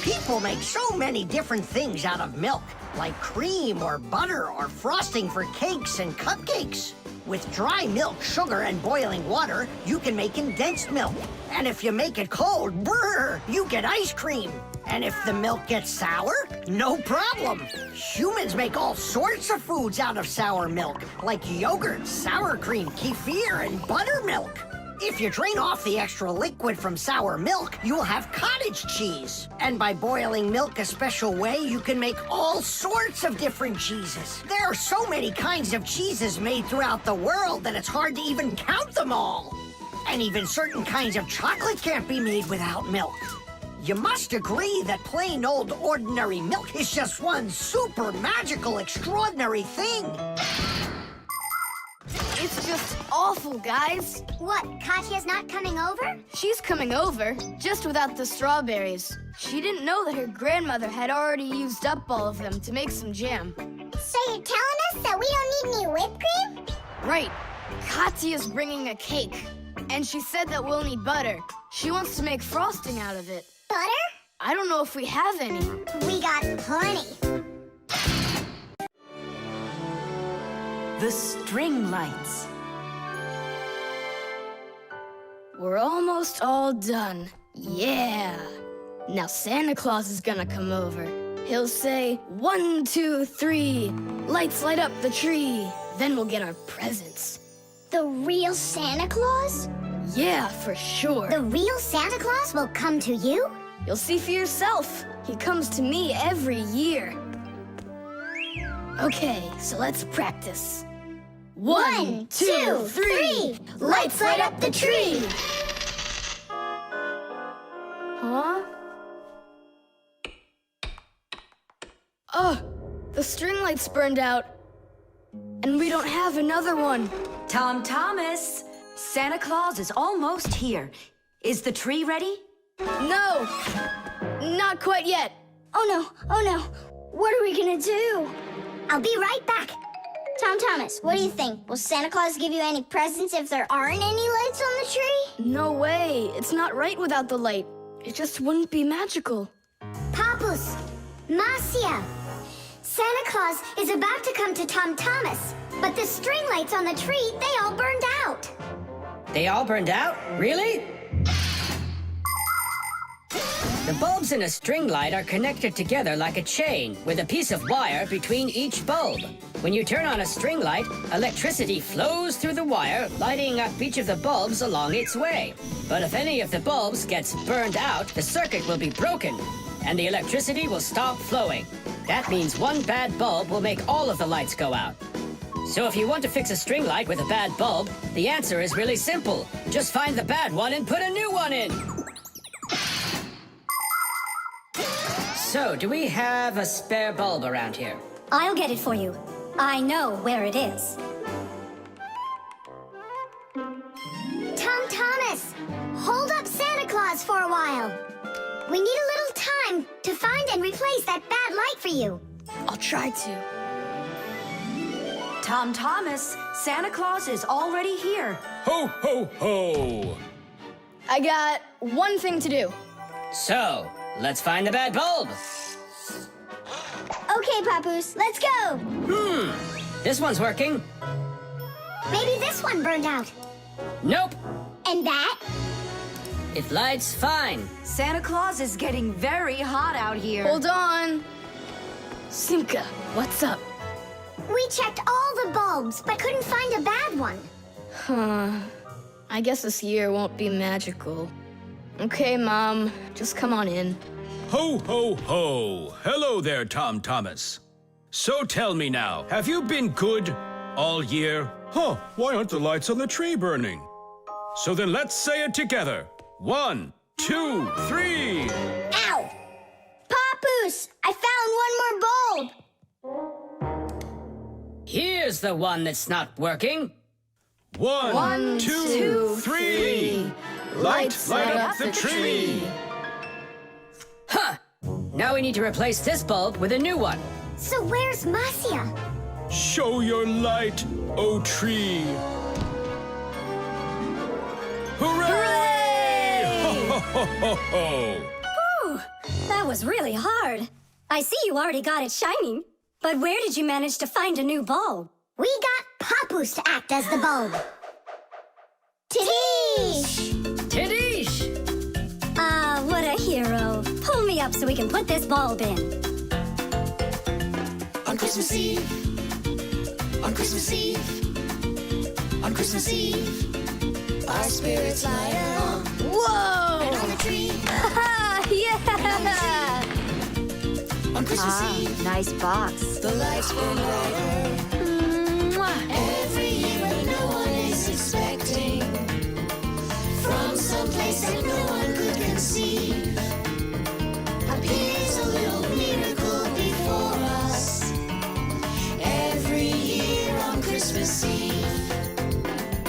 People make so many different things out of milk, like cream or butter or frosting for cakes and cupcakes. With dry milk, sugar, and boiling water, you can make condensed milk. And if you make it cold, brr, you get ice cream. And if the milk gets sour, no problem. Humans make all sorts of foods out of sour milk, like yogurt, sour cream, kefir, and buttermilk. If you drain off the extra liquid from sour milk, you'll have cottage cheese. And by boiling milk a special way, you can make all sorts of different cheeses. There are so many kinds of cheeses made throughout the world that it's hard to even count them all. And even certain kinds of chocolate can't be made without milk. You must agree that plain old ordinary milk is just one super magical, extraordinary thing. It's just awful, guys. What, Katya's not coming over? She's coming over, just without the strawberries. She didn't know that her grandmother had already used up all of them to make some jam. So you're telling us that we don't need any whipped cream? Right. Katya's bringing a cake, and she said that we'll need butter. She wants to make frosting out of it. Butter? I don't know if we have any. We got plenty. The string lights. We're almost all done. Yeah. Now Santa Claus is gonna come over. He'll say, 1, 2, 3, lights light up the tree. Then we'll get our presents. The real Santa Claus? Yeah, for sure. The real Santa Claus will come to you? You'll see for yourself. He comes to me every year. Okay, so let's practice. 1, 2, 3, lights light up the tree! Huh? Oh, the string lights burned out. And we don't have another one. Tom Thomas, Santa Claus is almost here. Is the tree ready? No, not quite yet. Oh no. What are we gonna do? I'll be right back. Tom Thomas, what do you think? Will Santa Claus give you any presents if there aren't any lights on the tree? No way. It's not right without the light. It just wouldn't be magical. Papus, Marcia, Santa Claus is about to come to Tom Thomas, but the string lights on the tree, they all burned out. They all burned out? Really? The bulbs in a string light are connected together like a chain with a piece of wire between each bulb. When you turn on a string light, electricity flows through the wire, lighting up each of the bulbs along its way. But if any of the bulbs gets burned out, the circuit will be broken, and the electricity will stop flowing. That means one bad bulb will make all of the lights go out. So if you want to fix a string light with a bad bulb, the answer is really simple. Just find the bad one and put a new one in. So, do we have a spare bulb around here? I'll get it for you. I know where it is. Tom Thomas, hold up Santa Claus for a while. We need a little time to find and replace that bad light for you. I'll try to. Tom Thomas, Santa Claus is already here. Ho, ho, ho! I got one thing to do. So, let's find the bad bulb. Okay, Papoose, let's go. This one's working. Maybe this one burned out. Nope, And that? it lights fine. Santa Claus is getting very hot out here. Hold on. Simka, what's up? We checked all the bulbs, but couldn't find a bad one. I guess this year won't be magical. Okay, Mom, just come on in. Ho, ho, ho! Hello there, Tom Thomas. So tell me now, have you been good all year? Huh, why aren't the lights on the tree burning? So then let's say it together. 1, 2, 3. Ow! Papoose, I found one more bulb. Here's the one that's not working. 1, 2, 3. Light up the tree. Huh! Now we need to replace this bulb with a new one. So where's Marcia? Show your light, O tree. Hooray! Ho, ho, ho, ho. Whew, that was really hard. I see you already got it shining. But where did you manage to find a new bulb? We got Papoose to act as the bulb. Tidish! Tidish! Ah, what a hero. Pull me up so we can put this bulb in. On Christmas Eve, on Christmas Eve, on Christmas Eve, our spirits light up. Whoa! And on the tree, Yeah! on Christmas Eve, Nice box. the lights burn brighter. Every year when no one is expecting, from some place that no one could conceive, appears a little miracle before us. Every year on Christmas Eve,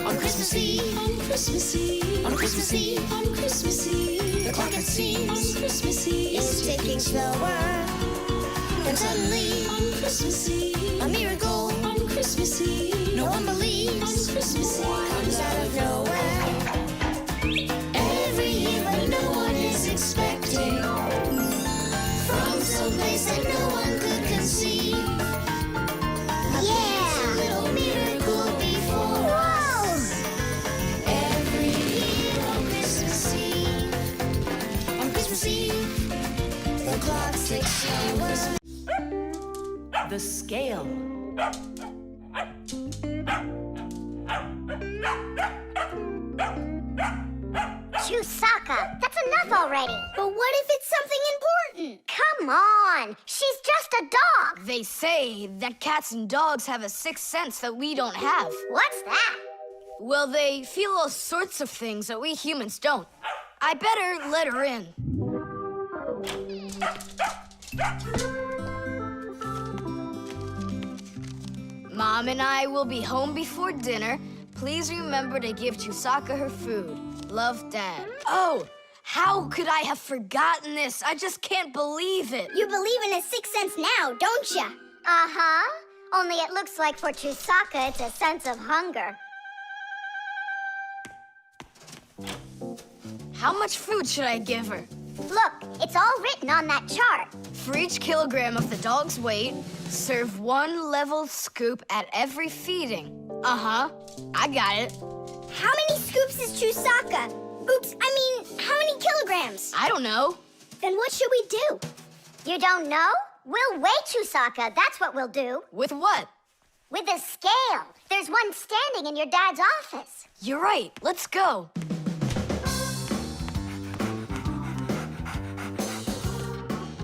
on Christmas Eve, on Christmas Eve, on Christmas Eve, on Christmas Eve, the clock it seems on Christmas Eve is ticking slower. And suddenly, on Christmas Eve, a miracle on Christmas Eve, no one believes on Christmas Eve comes out of nowhere. Every year when no one is expecting, from some place that no one could conceive, a little miracle before us. Every year on Christmas Eve, the clock ticks slower. The scale. Chusaka, that's enough already. But what if it's something important? Come on, she's just a dog. They say that cats and dogs have a sixth sense that we don't have. What's that? Well, they feel all sorts of things that we humans don't. I better let her in. Mom and I will be home before dinner. Please remember to give Chusaka her food. Love, Dad. Oh, how could I have forgotten this? I just can't believe it. You believe in a sixth sense now, don't ya? Uh-huh. Only it looks like for Chusaka it's a sense of hunger. How much food should I give her? Look, it's all written on that chart. For each kilogram of the dog's weight, serve 1 level scoop at every feeding. Uh-huh, I got it. How many scoops is Chusaka? Oops, I mean, how many kilograms? I don't know. Then what should we do? You don't know? We'll weigh Chusaka, that's what we'll do. With what? With a scale. There's one standing in your dad's office. You're right, let's go.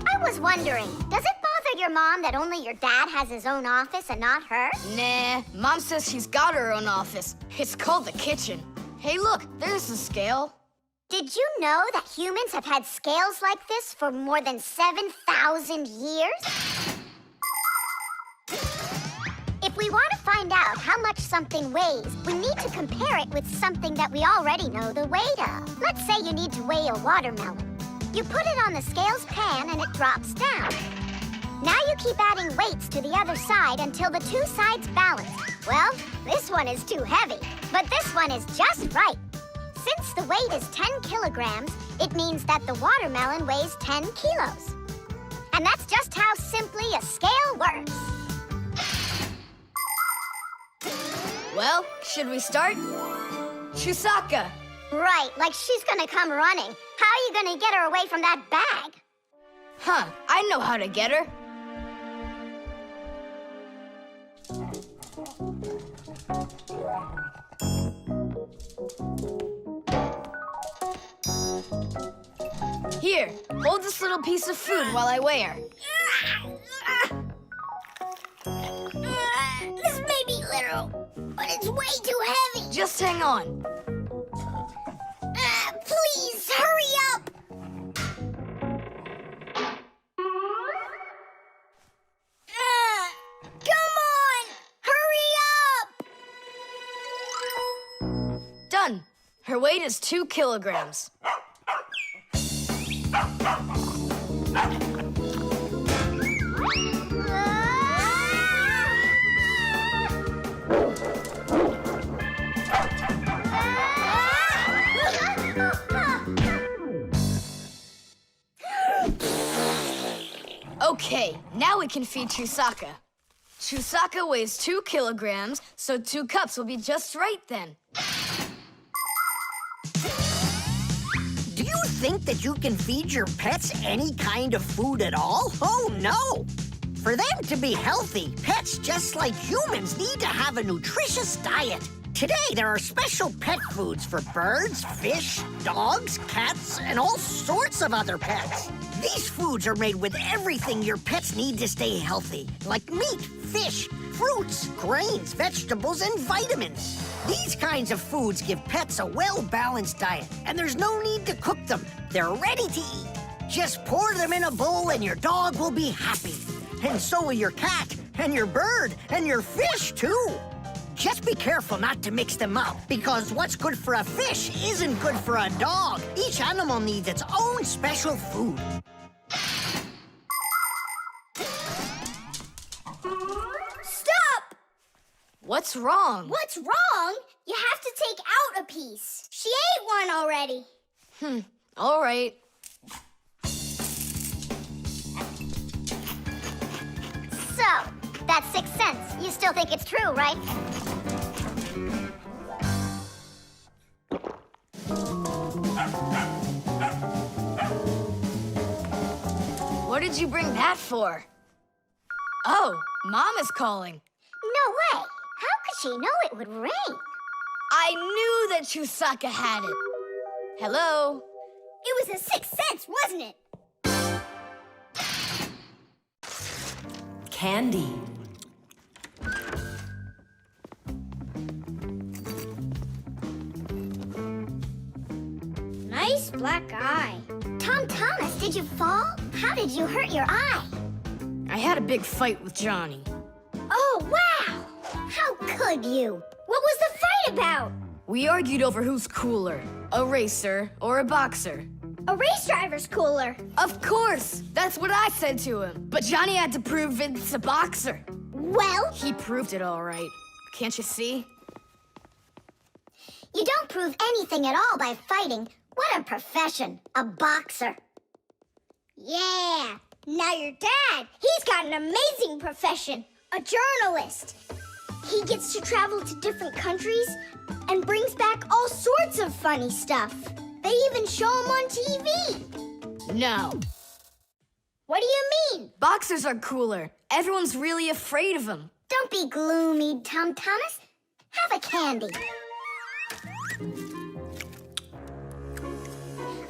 I was wondering, does it bother your mom that only your dad has his own office and not her? Nah, Mom says she's got her own office. It's called the kitchen. Hey, look, there's the scale. Did you know that humans have had scales like this for more than 7,000 years? If we want to find out how much something weighs, we need to compare it with something that we already know the weight of. Let's say you need to weigh a watermelon. You put it on the scales pan and it drops down. Now you keep adding weights to the other side until the two sides balance. Well, this one is too heavy, but this one is just right. Since the weight is 10 kilograms, it means that the watermelon weighs 10 kilos. And that's just how simply a scale works. Well, should we start? Chusaka! Right, like she's gonna come running. How are you gonna get her away from that bag? Huh, I know how to get her. Here, hold this little piece of food while I weigh her. It's way too heavy. Just hang on. Please, hurry up. Come on, hurry up. Done. Her weight is 2 kilograms. Okay, now we can feed Chusaka. Chusaka weighs 2 kilograms, so 2 cups will be just right then. Do you think that you can feed your pets any kind of food at all? Oh, no! For them to be healthy, pets just like humans need to have a nutritious diet. Today, there are special pet foods for birds, fish, dogs, cats, and all sorts of other pets. These foods are made with everything your pets need to stay healthy, like meat, fish, fruits, grains, vegetables, and vitamins. These kinds of foods give pets a well-balanced diet, and there's no need to cook them. They're ready to eat. Just pour them in a bowl and your dog will be happy. And so will your cat, and your bird, and your fish, too. Just be careful not to mix them up, because what's good for a fish isn't good for a dog. Each animal needs its own special food. Stop! What's wrong? What's wrong? You have to take out a piece. She ate one already. All right. So, that's 6 cents. You still think it's true, right? What did you bring that for? Oh, Mom is calling. No way. How could she know it would rain? I knew that Chusaka had it. Hello? It was a 6 cents, wasn't it? Candy. Nice black eye. Tom Thomas, did you fall? How did you hurt your eye? I had a big fight with Johnny. Oh, wow! How could you? What was the fight about? We argued over who's cooler, a racer or a boxer. A race driver's cooler. Of course! That's what I said to him. But Johnny had to prove it's a boxer. Well, He proved it all right. Can't you see? you don't prove anything at all by fighting. What a profession, a boxer. Yeah, now your dad, he's got an amazing profession, a journalist. He gets to travel to different countries and brings back all sorts of funny stuff. They even show him on TV. No. What do you mean? Boxers are cooler. Everyone's really afraid of them. Don't be gloomy, Tom Thomas. Have a candy.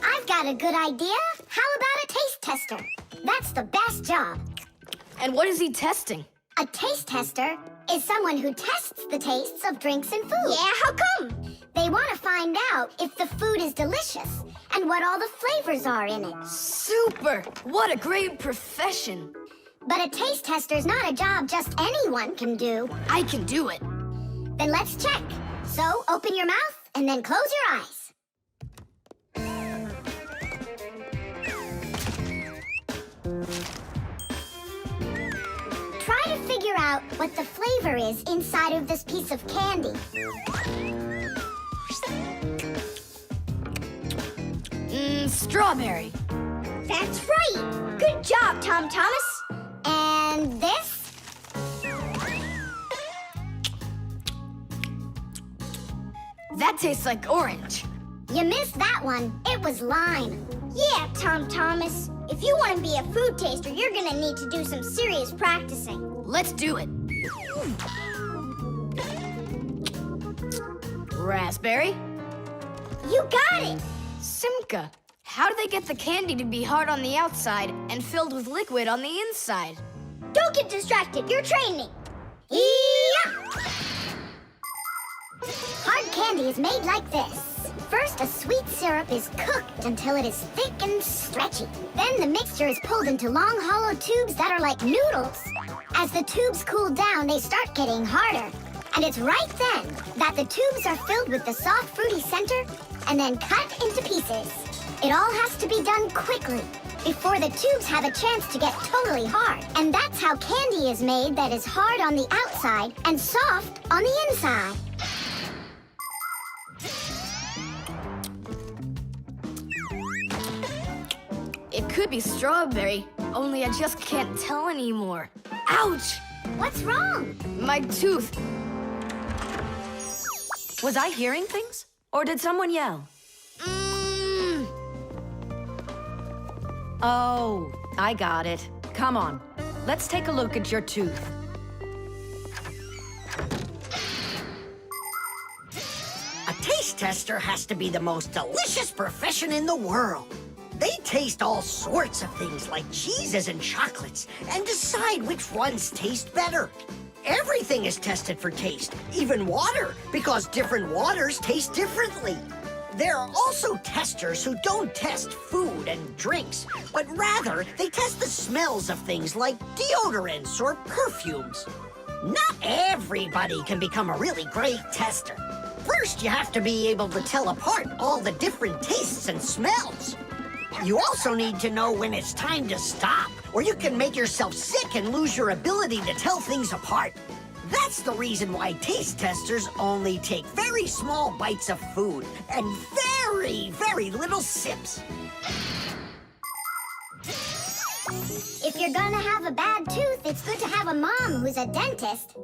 I've got a good idea. How about a taste tester? That's the best job. And what is he testing? A taste tester is someone who tests the tastes of drinks and food. Yeah, how come? They want to find out if the food is delicious and what all the flavors are in it. Super! What a great profession. But a taste tester's not a job just anyone can do. I can do it. Then let's check. So open your mouth and then close your eyes. Try to figure out what the flavor is inside of this piece of candy. Strawberry. That's right. Good job, Tom Thomas. And this? That tastes like orange. You missed that one. It was lime. Yeah, Tom Thomas. If you want to be a food taster, you're going to need to do some serious practicing. Let's do it. Raspberry. You got it. Simka. How do they get the candy to be hard on the outside and filled with liquid on the inside? Don't get distracted. You're training. Yeah! Hard candy is made like this. First, a sweet syrup is cooked until it is thick and stretchy. Then the mixture is pulled into long, hollow tubes that are like noodles. As the tubes cool down, they start getting harder. And it's right then that the tubes are filled with the soft, fruity center and then cut into pieces. It all has to be done quickly before the tubes have a chance to get totally hard. And that's how candy is made that is hard on the outside and soft on the inside. It could be strawberry, only I just can't tell anymore. Ouch! What's wrong? My tooth. Was I hearing things? Or did someone yell? Oh, I got it. Come on. Let's take a look at your tooth. A taste tester has to be the most delicious profession in the world. They taste all sorts of things like cheeses and chocolates and decide which ones taste better. Everything is tested for taste, even water, because different waters taste differently. There are also testers who don't test food and drinks, but rather they test the smells of things like deodorants or perfumes. Not everybody can become a really great tester. First, you have to be able to tell apart all the different tastes and smells. You also need to know when it's time to stop, or you can make yourself sick and lose your ability to tell things apart. That's the reason why taste testers only take very small bites of food and very, very little sips. If you're gonna have a bad tooth, it's good to have a mom who's a dentist.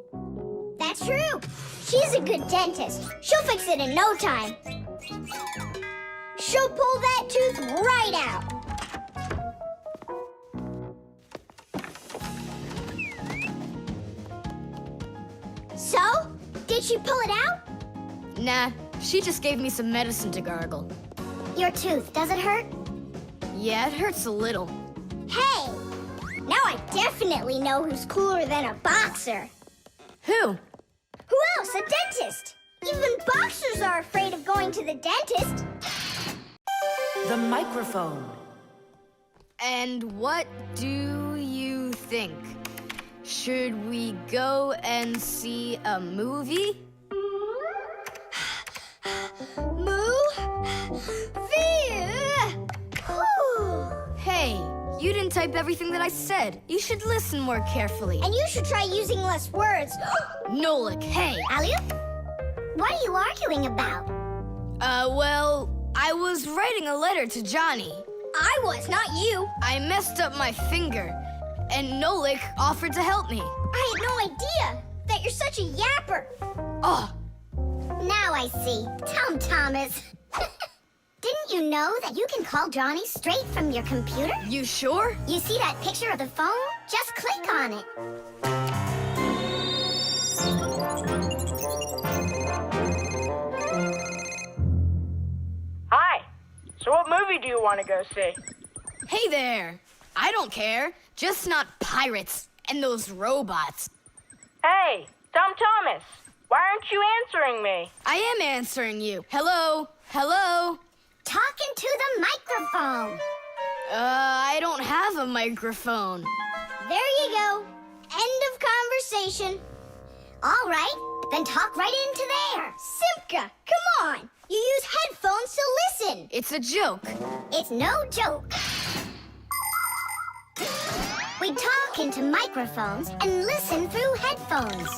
That's true. She's a good dentist. She'll fix it in no time. She'll pull that tooth right out. So, did she pull it out? Nah, she just gave me some medicine to gargle. Your tooth, does it hurt? Yeah, it hurts a little. Hey! Now I definitely know who's cooler than a boxer. Who? Who else? A dentist! Even boxers are afraid of going to the dentist. The microphone. And what do you think? Should we go and see a movie? Hey, you didn't type everything that I said. You should listen more carefully. And you should try using less words. Nolik, hey. Alley-oop? What are you arguing about? Well, I was writing a letter to Johnny. I was, not you. I messed up my finger, and Nolik offered to help me. I had no idea that you're such a yapper. Oh, Now I see. Tom Thomas. Didn't you know that you can call Johnny straight from your computer? you sure? You see that picture of the phone? Just click on it. Hi. So what movie do you want to go see? Hey there. I don't care. Just not pirates and those robots. Hey, Tom Thomas. Why aren't you answering me? I am answering you. Hello? Hello? Talking to the microphone. I don't have a microphone. There you go. End of conversation. All right, then talk right into there. Simka, come on. You use headphones to listen. It's a joke. It's no joke. We talk into microphones and listen through headphones.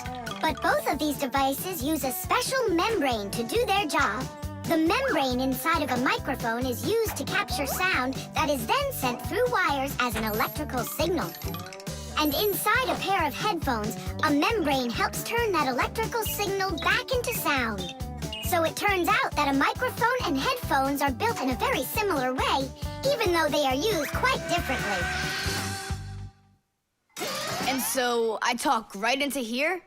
But both of these devices use a special membrane to do their job. The membrane inside of a microphone is used to capture sound that is then sent through wires as an electrical signal. And inside a pair of headphones, a membrane helps turn that electrical signal back into sound. So it turns out that a microphone and headphones are built in a very similar way, even though they are used quite differently. And so I talk right into here?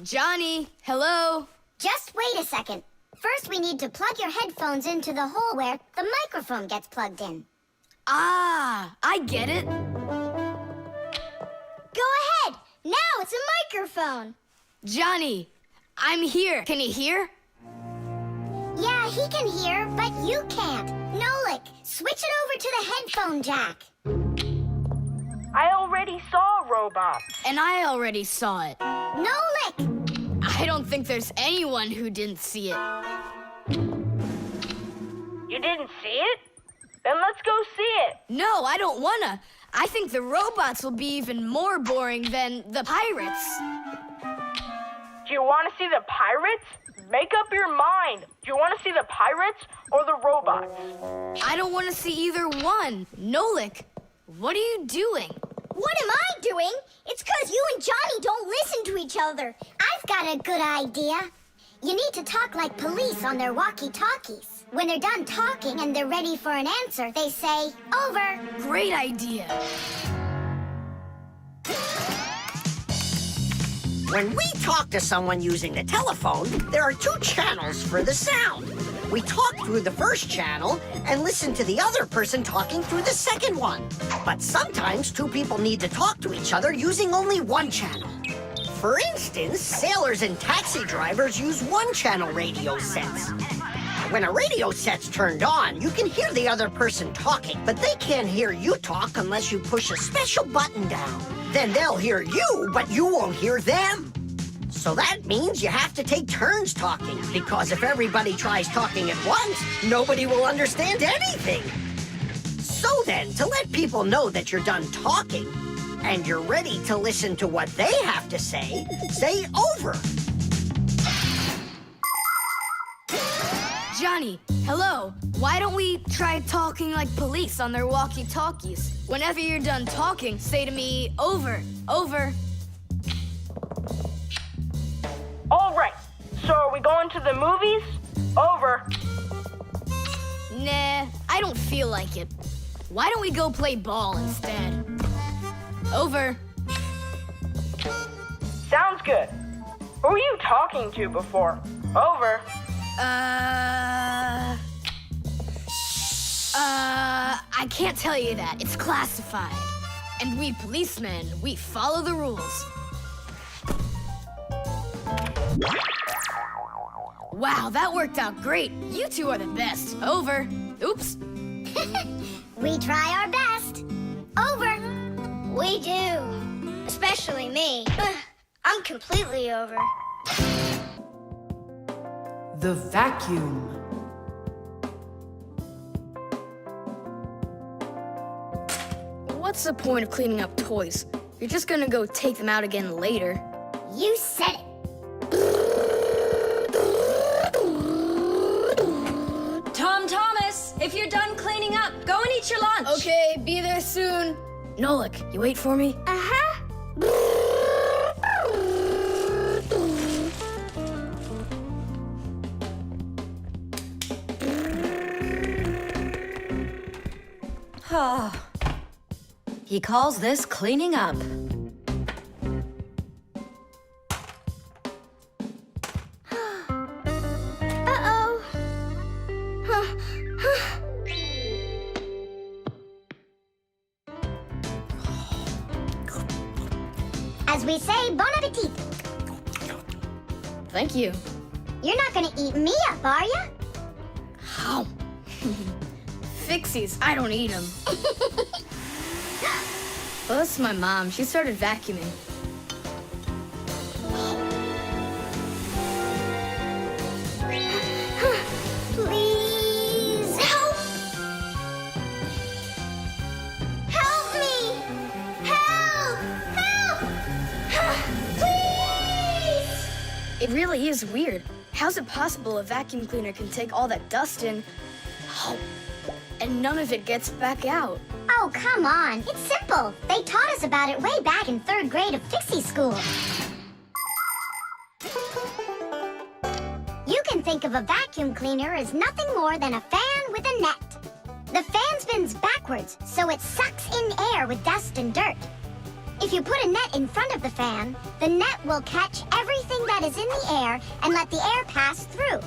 Johnny, hello? Just wait a second. First, we need to plug your headphones into the hole where the microphone gets plugged in. Ah, I get it. Go ahead. Now it's a microphone. Johnny, I'm here. Can you hear? Yeah, he can hear, but you can't. Nolik, switch it over to the headphone jack. I already saw a robot. And I already saw it. Nolik! I don't think there's anyone who didn't see it. You didn't see it? Then let's go see it. No, I don't wanna. I think the robots will be even more boring than the pirates. Do you want to see the pirates? Make up your mind. Do you want to see the pirates or the robots? I don't want to see either one. Nolik, what are you doing? What am I doing? It's 'cause you and Johnny don't listen to each other. I've got a good idea. You need to talk like police on their walkie-talkies. When they're done talking and they're ready for an answer, they say, over. Great idea. When we talk to someone using the telephone, there are 2 channels for the sound. We talk through the first channel and listen to the other person talking through the second one. But sometimes 2 people need to talk to each other using only 1 channel. For instance, sailors and taxi drivers use 1-channel radio sets. When a radio set's turned on, you can hear the other person talking, but they can't hear you talk unless you push a special button down. Then they'll hear you, but you won't hear them. So that means you have to take turns talking, because if everybody tries talking at once, nobody will understand anything. So then, to let people know that you're done talking, and you're ready to listen to what they have to say over. Johnny, hello. Why don't we try talking like police on their walkie-talkies? Whenever you're done talking, say to me, over, over. All right. So are we going to the movies? Over. Nah, I don't feel like it. Why don't we go play ball instead? Over. Sounds good. Who were you talking to before? Over. I can't tell you that. It's classified. And we policemen, we follow the rules. Wow, that worked out great. You 2 are the best. Over. Oops. We try our best. Over. We do. Especially me. I'm completely over. The vacuum. What's the point of cleaning up toys? You're just gonna go take them out again later. You said it. Tom Thomas, if you're done cleaning up, go and eat your lunch. Okay, be there soon. Nolik, you wait for me? Uh-huh. He calls this cleaning up. Uh-oh. As we say, bon appetit. Thank you. You're not gonna eat me up, are ya? Ow. Fixies, I don't eat them. Well, that's my mom. She started vacuuming. Please help! Help me! Help! Help! Please! It really is weird. How's it possible a vacuum cleaner can take all that dust in, and none of it gets back out? Oh, come on. It's simple. They taught us about it way back in 3rd grade of Fixie school. You can think of a vacuum cleaner as nothing more than a fan with a net. The fan spins backwards, so it sucks in air with dust and dirt. If you put a net in front of the fan, the net will catch everything that is in the air and let the air pass through.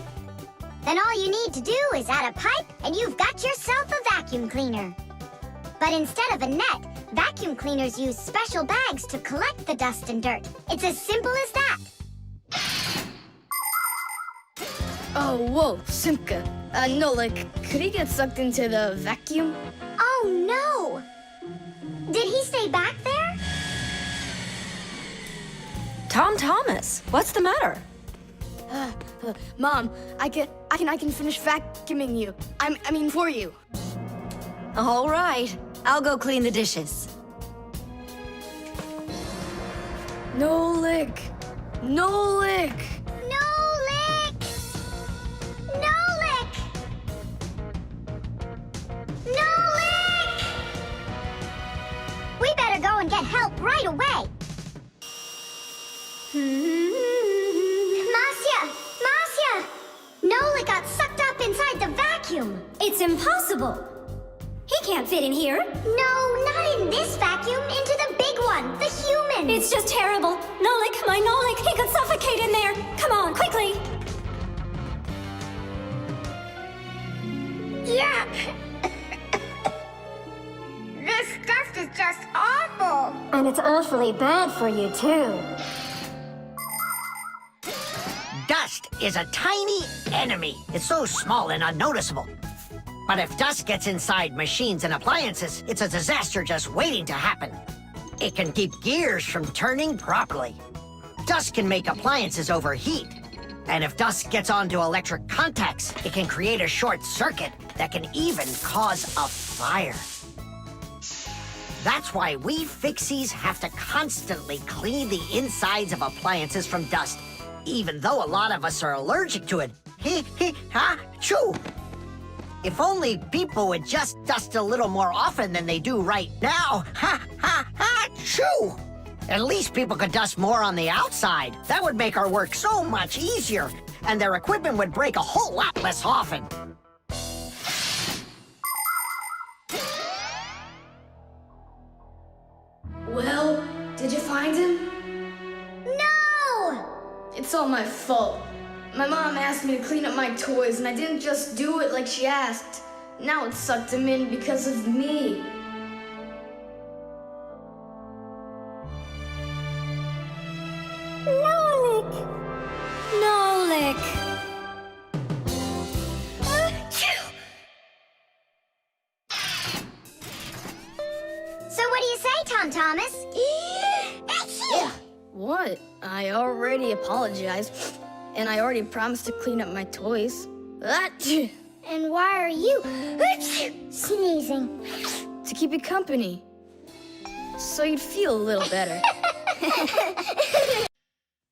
Then all you need to do is add a pipe and you've got yourself a vacuum cleaner. But instead of a net, vacuum cleaners use special bags to collect the dust and dirt. It's as simple as that. Oh, whoa, Simka. Nolik, could he get sucked into the vacuum? Oh no! Did he stay back there? Tom Thomas, what's the matter? Mom, I can finish vacuuming you. I mean for you. All right, I'll go clean the dishes. Nolik! Nolik! Nolik! Nolik! Nolik! We better go and get help right away. Masya! Masya! Nolik got sucked up inside the vacuum. It's impossible. He can't fit in here. No, not in this vacuum. Into the big one, the human. It's just terrible. Nolik, my Nolik, he could suffocate in there. Come on, quickly. Yeah. This stuff is just awful. And it's awfully bad for you, too. Dust is a tiny enemy. It's so small and unnoticeable. But if dust gets inside machines and appliances, it's a disaster just waiting to happen. It can keep gears from turning properly. Dust can make appliances overheat. And if dust gets onto electric contacts, it can create a short circuit that can even cause a fire. That's why we Fixies have to constantly clean the insides of appliances from dust, even though a lot of us are allergic to it. Ha, choo! If only people would just dust a little more often than they do right now. Ha, ha, ha, choo! At least people could dust more on the outside. That would make our work so much easier, and their equipment would break a whole lot less often. Well, did you find him? No! It's all my fault. My mom asked me to clean up my toys, and I didn't just do it like she asked. Now it sucked him in because of me. Nolik! Nolik! So what do you say, Tom Thomas? What? I already apologized, and I already promised to clean up my toys. And why are you sneezing? To keep you company. So you'd feel a little better.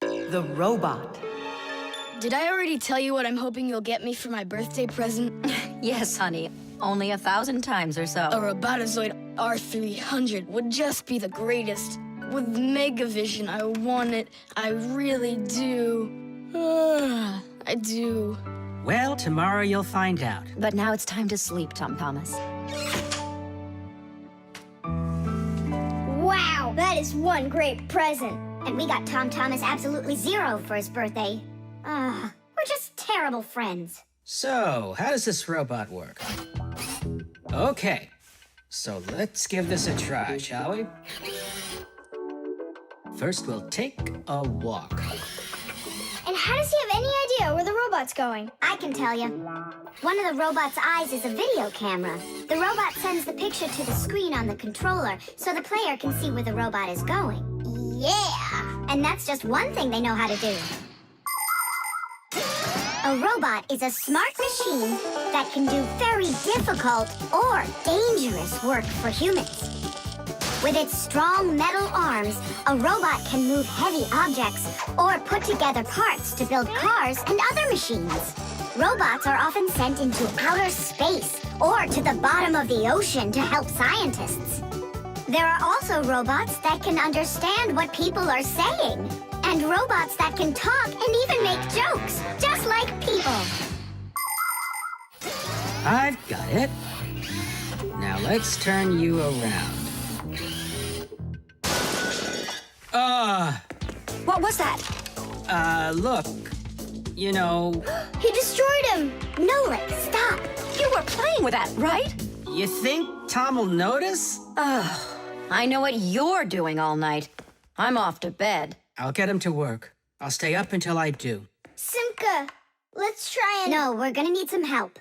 The robot. Did I already tell you what I'm hoping you'll get me for my birthday present? Yes, honey. Only 1,000 times or so. A Robotazoid R300 would just be the greatest. With Megavision, I want it. I really do. I do. Well, tomorrow you'll find out. But now it's time to sleep, Tom Thomas. Wow, that is one great present. And we got Tom Thomas absolutely zero for his birthday. We're just terrible friends. So, how does this robot work? Okay, so let's give this a try, shall we? First, we'll take a walk. And how does he have any idea where the robot's going? I can tell you. One of the robot's eyes is a video camera. The robot sends the picture to the screen on the controller so the player can see where the robot is going. Yeah! And that's just one thing they know how to do. A robot is a smart machine that can do very difficult or dangerous work for humans. With its strong metal arms, a robot can move heavy objects or put together parts to build cars and other machines. Robots are often sent into outer space or to the bottom of the ocean to help scientists. There are also robots that can understand what people are saying, and robots that can talk and even make jokes, just like people. I've got it. Now let's turn you around. What was that? Look. You know, He destroyed him! Nolik, stop! You were playing with that, right? you think Tom will notice? I know what you're doing all night. I'm off to bed. I'll get him to work. I'll stay up until I do. Simka, Let's try and... No, we're gonna need some help.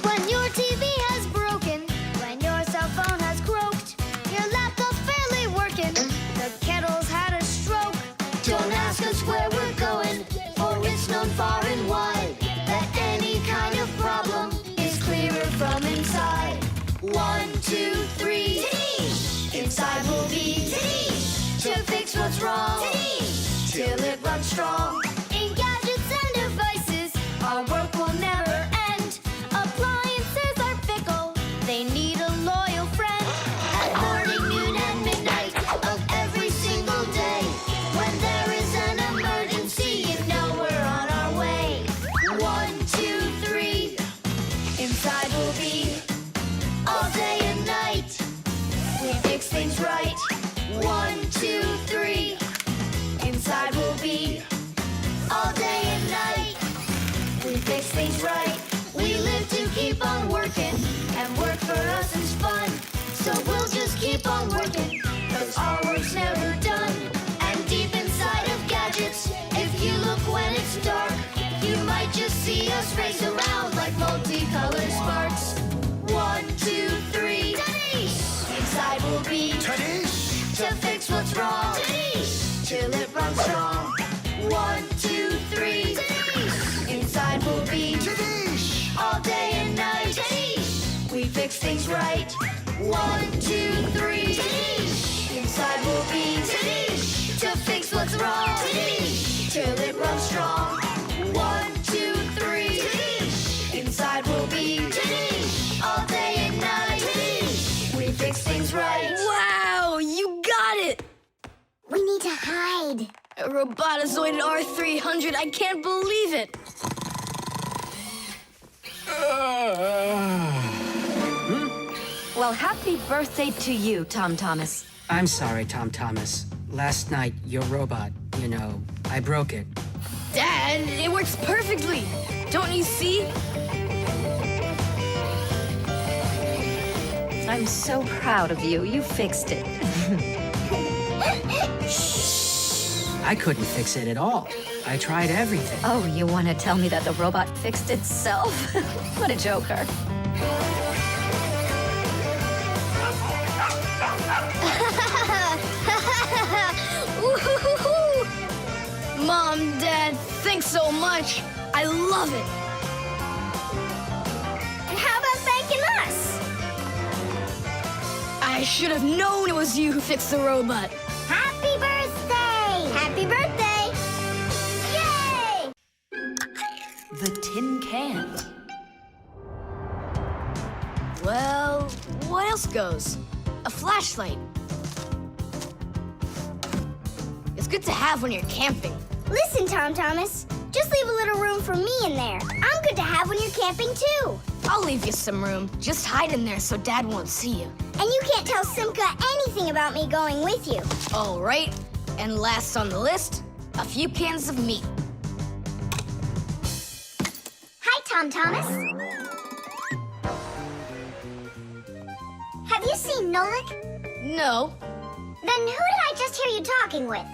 When your TV has broken, when your cell phone has croaked, your laptop's barely working, the kettle's had a stroke. Don't ask us where we're going, for it's known far and wide that any kind of problem is clearer from inside. 1, 2, 3. Inside will be to fix what's wrong, till it runs strong. In gadgets and devices, our work will never end. Appliances are fickle, they need a loyal friend. At morning, noon, and midnight of every single day, when there is an emergency, you know we're on our way. 1, 2, 3. Inside will be all day and night. We fix things right. 1, 2, 3. Inside will be all day and night. We fix things right. We live to keep on working, and work for us is fun. So we'll just keep on working, 'cause our work's never done. And deep inside of gadgets, if you look when it's dark, you might just see us race around like multicolored sparks. 1, 2, 3. Inside will be to fix what's wrong, till it runs strong. 1, 2, 3. Inside will be all day and night. We fix things right. 1, 2, 3. Inside will be to fix what's wrong, till it runs strong. 1, 2, 3. Inside will be all day and night. We fix things right. Wow, you got it! We need to hide. A robotizoid R300, I can't believe it! Well, happy birthday to you, Tom Thomas. I'm sorry, Tom Thomas. Last night, your robot, I broke it. Dad, it works perfectly! Don't you see? I'm so proud of you. You fixed it. I couldn't fix it at all. I tried everything. Oh, you want to tell me that the robot fixed itself? What a joker. Mom, Dad, thanks so much. I love it. And how about thanking us? I should have known it was you who fixed the robot. Happy birthday! Happy birthday! Yay! The tin can. Well, what else goes? A flashlight. It's good to have when you're camping. Listen, Tom Thomas. Just leave a little room for me in there. I'm good to have when you're camping, too. I'll leave you some room. Just hide in there so Dad won't see you. And you can't tell Simka anything about me going with you. All right. And last on the list, a few cans of meat. Hi, Tom Thomas. Have you seen Nolik? No. Then who did I just hear you talking with?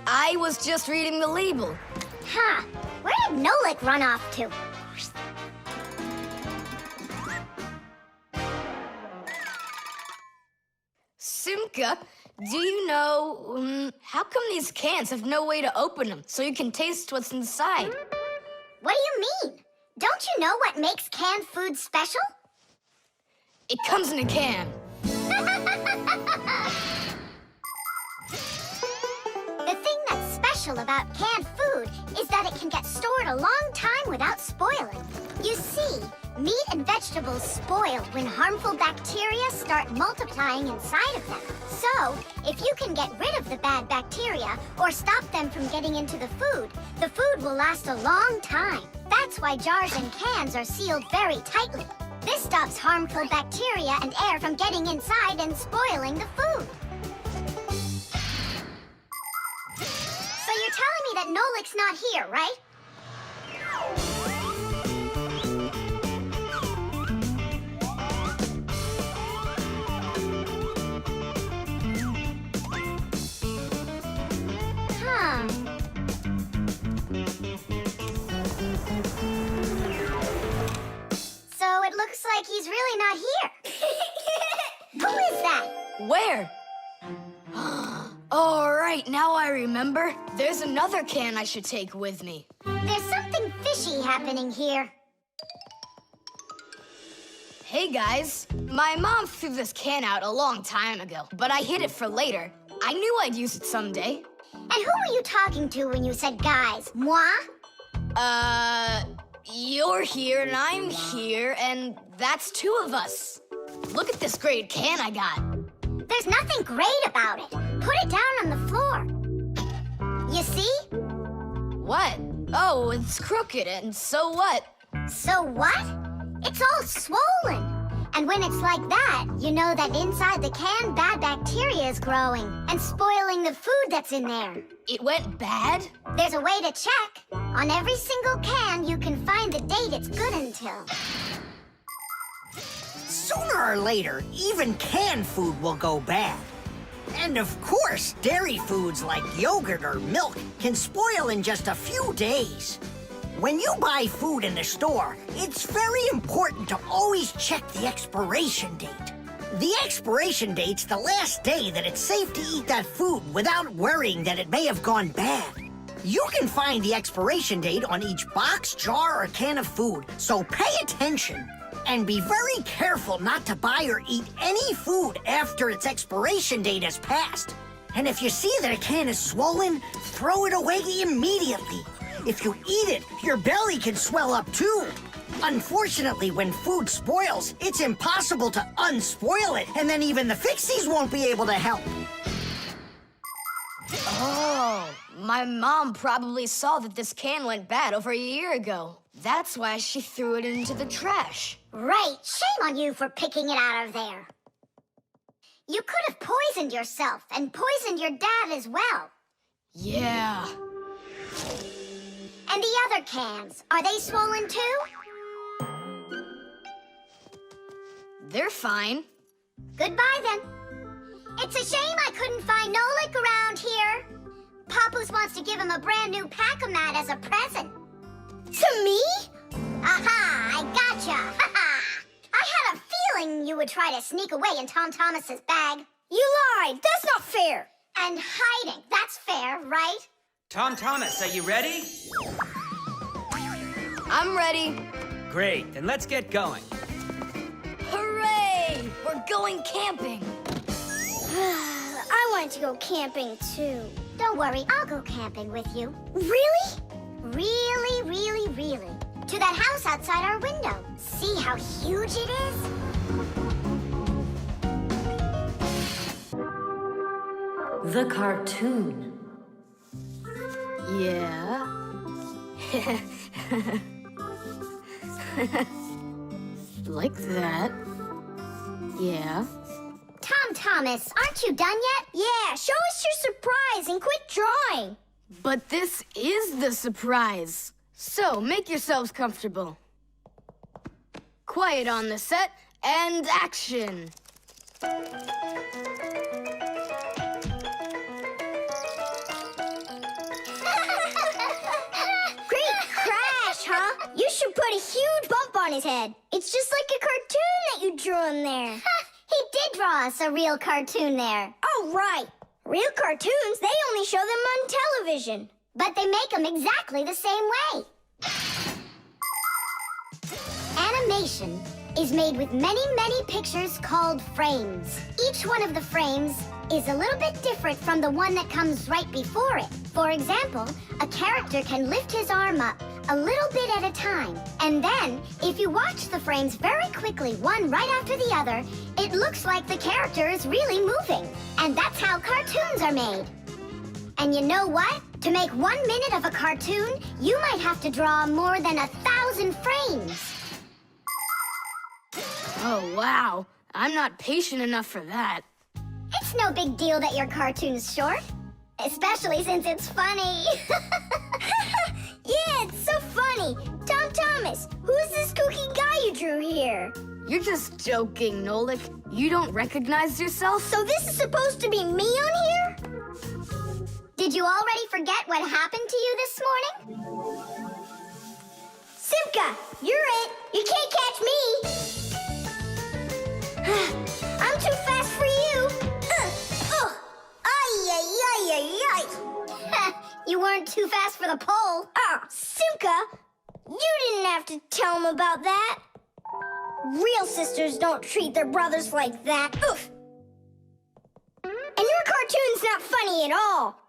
I was just reading the label. Huh. Where did Nolik run off to? Simka, do you know, how come these cans have no way to open them so you can taste what's inside? What do you mean? Don't you know what makes canned food special? It comes in a can. The thing that's special about canned food is that it can get stored a long time without spoiling. You see, meat and vegetables spoil when harmful bacteria start multiplying inside of them. So, if you can get rid of the bad bacteria or stop them from getting into the food will last a long time. That's why jars and cans are sealed very tightly. This stops harmful bacteria and air from getting inside and spoiling the food. So you're telling me that Nolik's not here, right? Looks like he's really not here. Who is that? Where? Oh, right, now I remember. There's another can I should take with me. There's something fishy happening here. Hey, guys. My mom threw this can out a long time ago, but I hid it for later. I knew I'd use it someday. And who were you talking to when you said guys? Moi? You're here and I'm here, and that's two of us. Look at this great can I got. There's nothing great about it. Put it down on the floor. You see? What? Oh, it's crooked, and so what? So what? It's all swollen. And when it's like that, you know that inside the can, bad bacteria is growing and spoiling the food that's in there. It went bad? There's a way to check. On every single can, you can find the date it's good until. Sooner or later, even canned food will go bad. And of course, dairy foods like yogurt or milk can spoil in just a few days. When you buy food in the store, it's very important to always check the expiration date. The expiration date's the last day that it's safe to eat that food without worrying that it may have gone bad. You can find the expiration date on each box, jar, or can of food, so pay attention. And be very careful not to buy or eat any food after its expiration date has passed. And if you see that a can is swollen, throw it away immediately. If you eat it, your belly can swell up too. Unfortunately, when food spoils, it's impossible to unspoil it, and then even the Fixies won't be able to help. Oh, my mom probably saw that this can went bad over a year ago. That's why she threw it into the trash. Right. Shame on you for picking it out of there. You could have poisoned yourself and poisoned your dad as well. Yeah. And the other cans, are they swollen too? They're fine. Goodbye then. It's a shame I couldn't find Nolik around here. Papoose wants to give him a brand new pack-o-mat as a present. To me? Aha! I gotcha! Ha-ha! I had a feeling you would try to sneak away in Tom Thomas's bag. You lied! That's not fair! And hiding, that's fair, right? Tom Thomas, are you ready? I'm ready. Great, then let's get going. Hooray! We're going camping. I wanted to go camping too. Don't worry, I'll go camping with you. Really? Really, really, really. To that house outside our window. See how huge it is? The cartoon. Yeah. Like that. Yeah. Tom Thomas, aren't you done yet? Yeah, show us your surprise and quit drawing. But this is the surprise. So make yourselves comfortable. Quiet on the set and action. Great crash, huh? You should put a huge bump on his head. It's just like a cartoon that you drew in there. He did draw us a real cartoon there. Oh, right. Real cartoons, they only show them on television. But they make them exactly the same way. Animation is made with many, many pictures called frames. Each one of the frames is a little bit different from the one that comes right before it. For example, a character can lift his arm up a little bit at a time. And then, if you watch the frames very quickly, one right after the other, it looks like the character is really moving. And that's how cartoons are made. And you know what? To make 1 minute of a cartoon, you might have to draw more than 1,000 frames. Oh, wow. I'm not patient enough for that. It's no big deal that your cartoon's short. Especially since it's funny. Yeah, it's so funny. Tom Thomas, who's this kooky guy you drew here? You're just joking, Nolik. You don't recognize yourself? So this is supposed to be me on here? Did you already forget what happened to you this morning? Simka, you're it. You can't catch me. You weren't too fast for the pole. Ah, Simka, you didn't have to tell him about that. Real sisters don't treat their brothers like that. Oof. And your cartoon's not funny at all.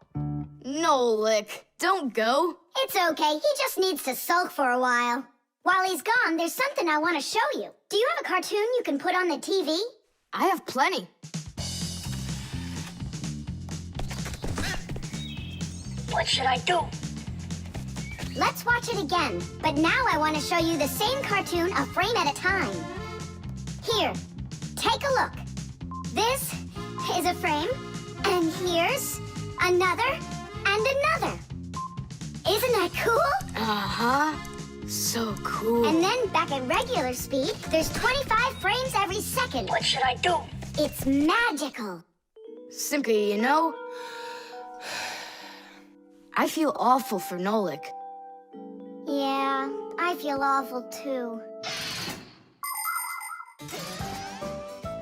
Nolik, don't go. It's okay. He just needs to sulk for a while. While he's gone, there's something I want to show you. Do you have a cartoon you can put on the TV? I have plenty. What should I do? Let's watch it again. But now I want to show you the same cartoon a frame at a time. Here, take a look. This is a frame, and here's another and another. Isn't that cool? Uh-huh. So cool. And then back at regular speed, there's 25 frames every second. What should I do? It's magical. Simka, you know, I feel awful for Nolik. Yeah, I feel awful too.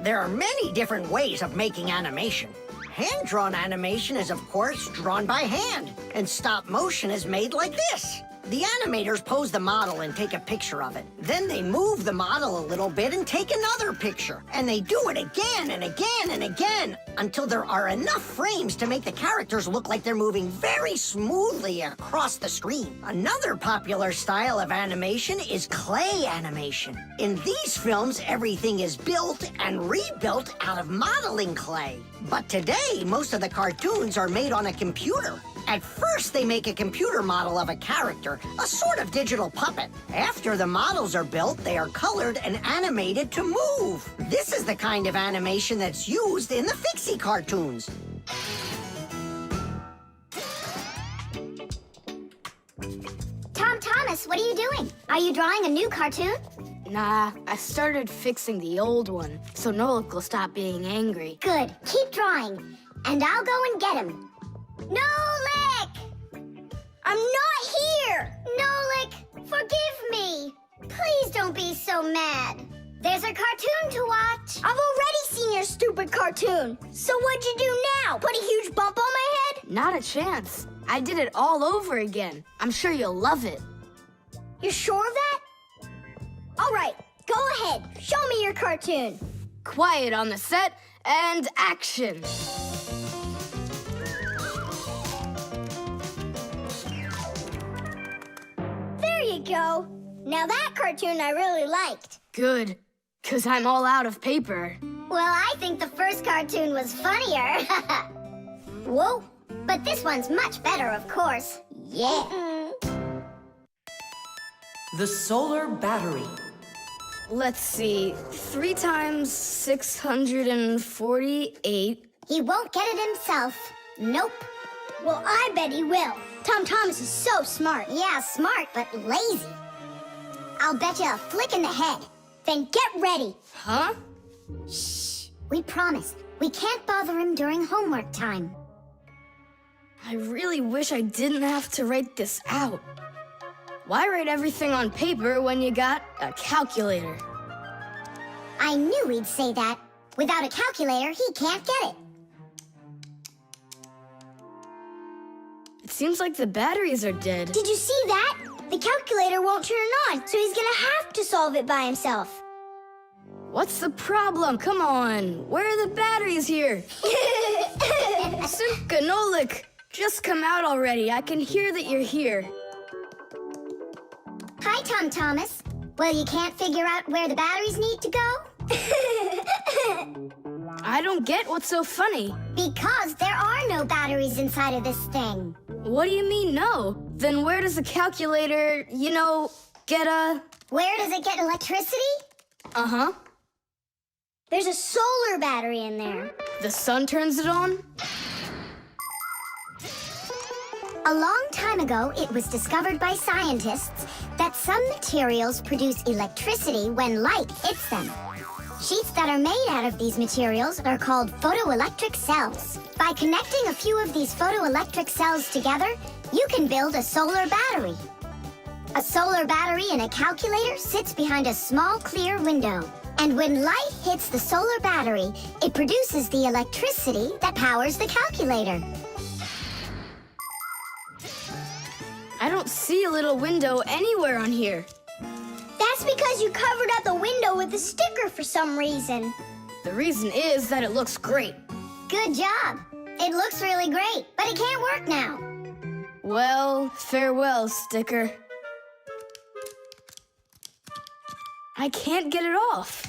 There are many different ways of making animation. Hand-drawn animation is, of course, drawn by hand, and stop motion is made like this. The animators pose the model and take a picture of it. Then they move the model a little bit and take another picture. And they do it again and again and again until there are enough frames to make the characters look like they're moving very smoothly across the screen. Another popular style of animation is clay animation. In these films, everything is built and rebuilt out of modeling clay. But today, most of the cartoons are made on a computer. At first, they make a computer model of a character, a sort of digital puppet. After the models are built, they are colored and animated to move. This is the kind of animation that's used in the Fixie cartoons. Tom Thomas, what are you doing? Are you drawing a new cartoon? Nah, I started fixing the old one, so Nolik will stop being angry. Good. Keep drawing, and I'll go and get him. Nolik! I'm not here. Nolik, forgive me. Please don't be so mad. There's a cartoon to watch. I've already seen your stupid cartoon. So what'd you do now? Put a huge bump on my head? Not a chance. I did it all over again. I'm sure you'll love it. You sure of that? All right, go ahead. Show me your cartoon. Quiet on the set, and action. There you go. Now that cartoon I really liked. Good, 'cause I'm all out of paper. Well, I think the first cartoon was funnier. Whoa, but this one's much better, of course. Yeah. The solar battery. Let's see, 3 times 648. He won't get it himself. Nope. Well, I bet he will. Tom Thomas is so smart. Yeah, smart, but lazy. I'll bet you a flick in the head. Then get ready. Huh? Shh. We promise. We can't bother him during homework time. I really wish I didn't have to write this out. Why write everything on paper when you got a calculator? I knew he'd say that. Without a calculator, he can't get it. It seems like the batteries are dead. Did you see that? The calculator won't turn on, so he's gonna have to solve it by himself. What's the problem? Come on. Where are the batteries here? Simka, Nolik, just come out already. I can hear that you're here. Hi, Tom Thomas. Well, you can't figure out where the batteries need to go? I don't get what's so funny. Because there are no batteries inside of this thing. What do you mean, no? Then where does the calculator, get a... Where does it get electricity? Uh-huh. There's a solar battery in there. The sun turns it on? A long time ago, it was discovered by scientists that some materials produce electricity when light hits them. Sheets that are made out of these materials are called photoelectric cells. By connecting a few of these photoelectric cells together, you can build a solar battery. A solar battery in a calculator sits behind a small clear window. And when light hits the solar battery, it produces the electricity that powers the calculator. don't see a little window anywhere on here. That's because you covered up the window with a sticker for some reason. The reason is that it looks great. Good job. It looks really great, but it can't work now. Well, farewell, sticker. I can't get it off.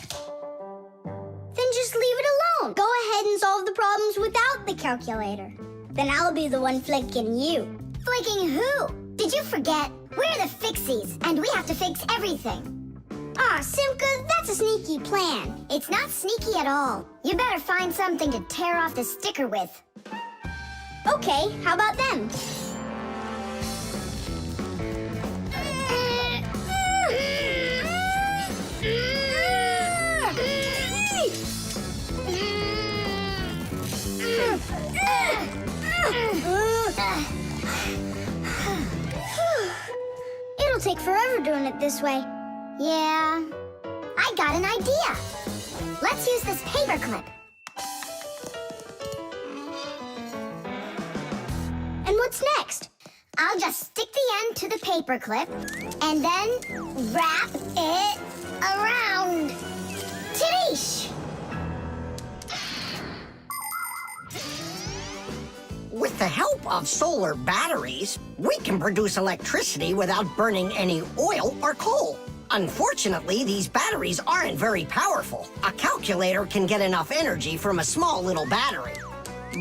Then just leave it alone. Go ahead and solve the problems without the calculator. Then I'll be the one flicking you. Flicking who? Did you forget? We're the Fixies, and we have to fix everything. Ah, Simka, that's a sneaky plan. It's not sneaky at all. You better find something to tear off the sticker with. Okay, how about them? It'll take forever doing it this way. Yeah, I got an idea. Let's use this paper clip. And what's next? I'll just stick the end to the paper clip and then wrap it around. Tidish! With the help of solar batteries, we can produce electricity without burning any oil or coal. Unfortunately, these batteries aren't very powerful. A calculator can get enough energy from a small little battery.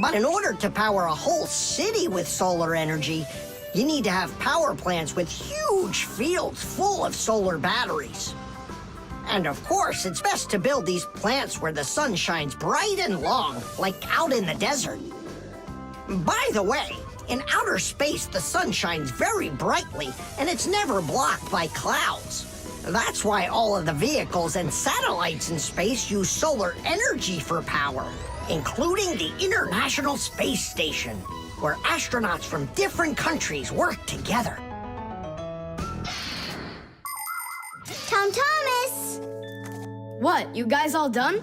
But in order to power a whole city with solar energy, you need to have power plants with huge fields full of solar batteries. And of course, it's best to build these plants where the sun shines bright and long, like out in the desert. By the way, in outer space, the sun shines very brightly, and it's never blocked by clouds. That's why all of the vehicles and satellites in space use solar energy for power, including the International Space Station, where astronauts from different countries work together. Tom Thomas! What, you guys all done?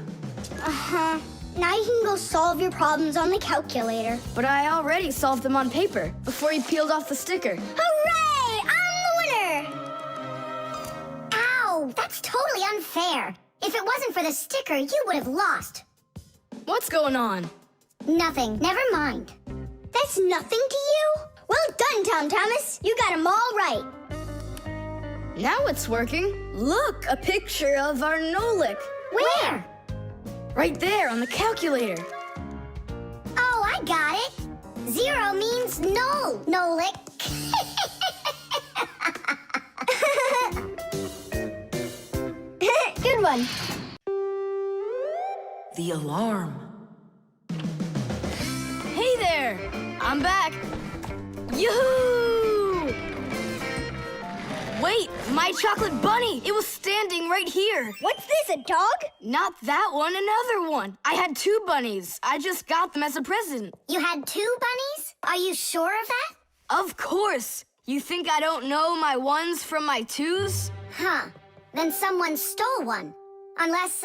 Uh-huh. Now you can go solve your problems on the calculator. But I already solved them on paper before you peeled off the sticker. Hooray! I'm the winner! Ow! That's totally unfair. If it wasn't for the sticker, you would have lost. What's going on? Nothing. Never mind. That's nothing to you? Well done, Tom Thomas. You got them all right. Now it's working. Look, a picture of our Nolik. Where? Right there on the calculator. Oh, I got it. 0 means null, Nolik. Good one. The alarm. Hey there! I'm back. Yoo-hoo! Wait, my chocolate bunny! It was standing right here. What's this, a dog? Not that one, another one. I had 2 bunnies. I just got them as a present. You had 2 bunnies? Are you sure of that? Of course. You think I don't know my 1s from my 2s? Huh. Then someone stole one. Unless.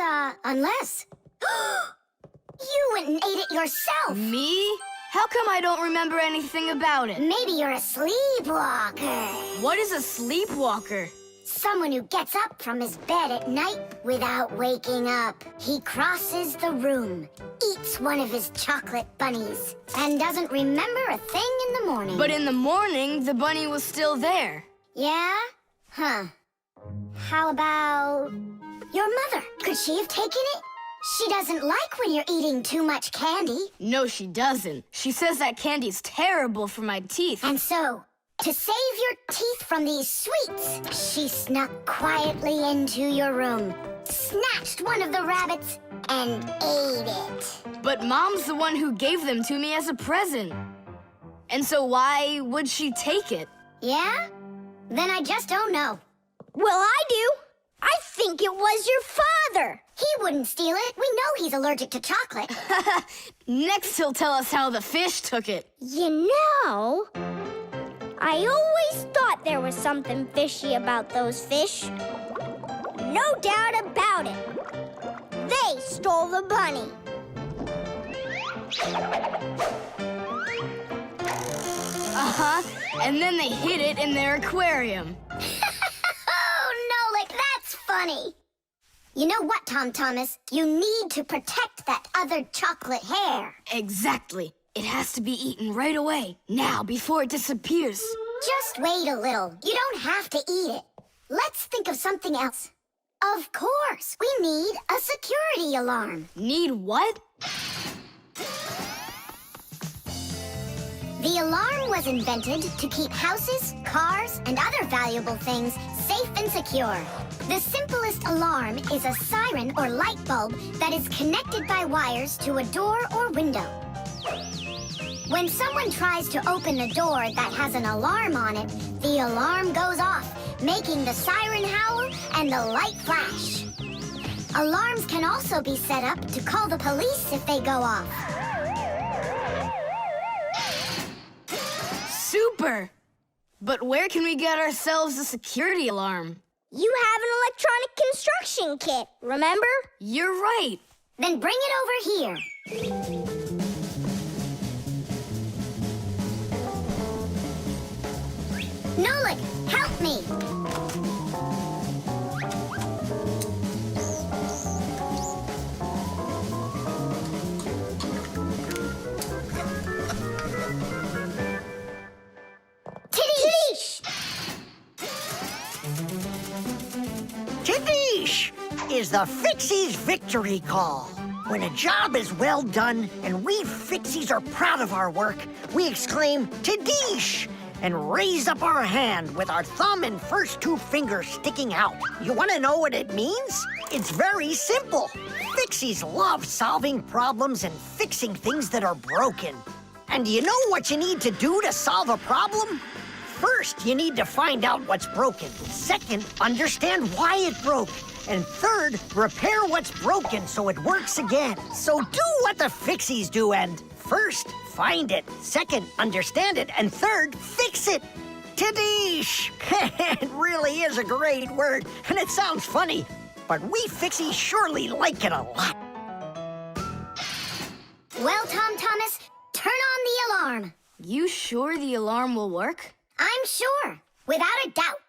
You went and ate it yourself. Me? How come I don't remember anything about it? Maybe you're a sleepwalker. What is a sleepwalker? Someone who gets up from his bed at night without waking up. He crosses the room, eats one of his chocolate bunnies, and doesn't remember a thing in the morning. But in the morning, the bunny was still there. Yeah? Huh. How about your mother? Could she have taken it? She doesn't like when you're eating too much candy. No, she doesn't. She says that candy's terrible for my teeth. And so, to save your teeth from these sweets, she snuck quietly into your room, snatched one of the rabbits, and ate it. But Mom's the one who gave them to me as a present. And so why would she take it? Yeah? Then I just don't know. Well, I do. I think it was your father. He wouldn't steal it. We know he's allergic to chocolate. Next, he'll tell us how the fish took it. You know, I always thought there was something fishy about those fish. No doubt about it. They stole the bunny. Uh-huh. and then they hid it in their aquarium. Oh, Nolik, that's funny. You know what, Tom Thomas? You need to protect that other chocolate hair. Exactly. It has to be eaten right away, now, before it disappears. Just wait a little. You don't have to eat it. Let's think of something else. Of course, we need a security alarm. Need what? The alarm was invented to keep houses, cars, and other valuable things safe and secure. The simplest alarm is a siren or light bulb that is connected by wires to a door or window. When someone tries to open the door that has an alarm on it, the alarm goes off, making the siren howl and the light flash. Alarms can also be set up to call the police if they go off. Super! But where can we get ourselves a security alarm? You have an electronic construction kit, remember? You're right. Then bring it over here. Nolik, help me. Tidish! Tidish is the Fixies victory call. When a job is well done and we Fixies are proud of our work, we exclaim, Tidish! And raise up our hand with our thumb and first two fingers sticking out. You want to know what it means? It's very simple. Fixies love solving problems and fixing things that are broken. And do you know what you need to do to solve a problem? First, you need to find out what's broken. Second, understand why it broke. And third, repair what's broken so it works again. So do what the Fixies do and first, find it. Second, understand it. And third, fix it. Tidish! It really is a great word, and it sounds funny. But we Fixies surely like it a lot. Well, Tom Thomas, turn on the alarm. You sure the alarm will work? I'm sure, without a doubt.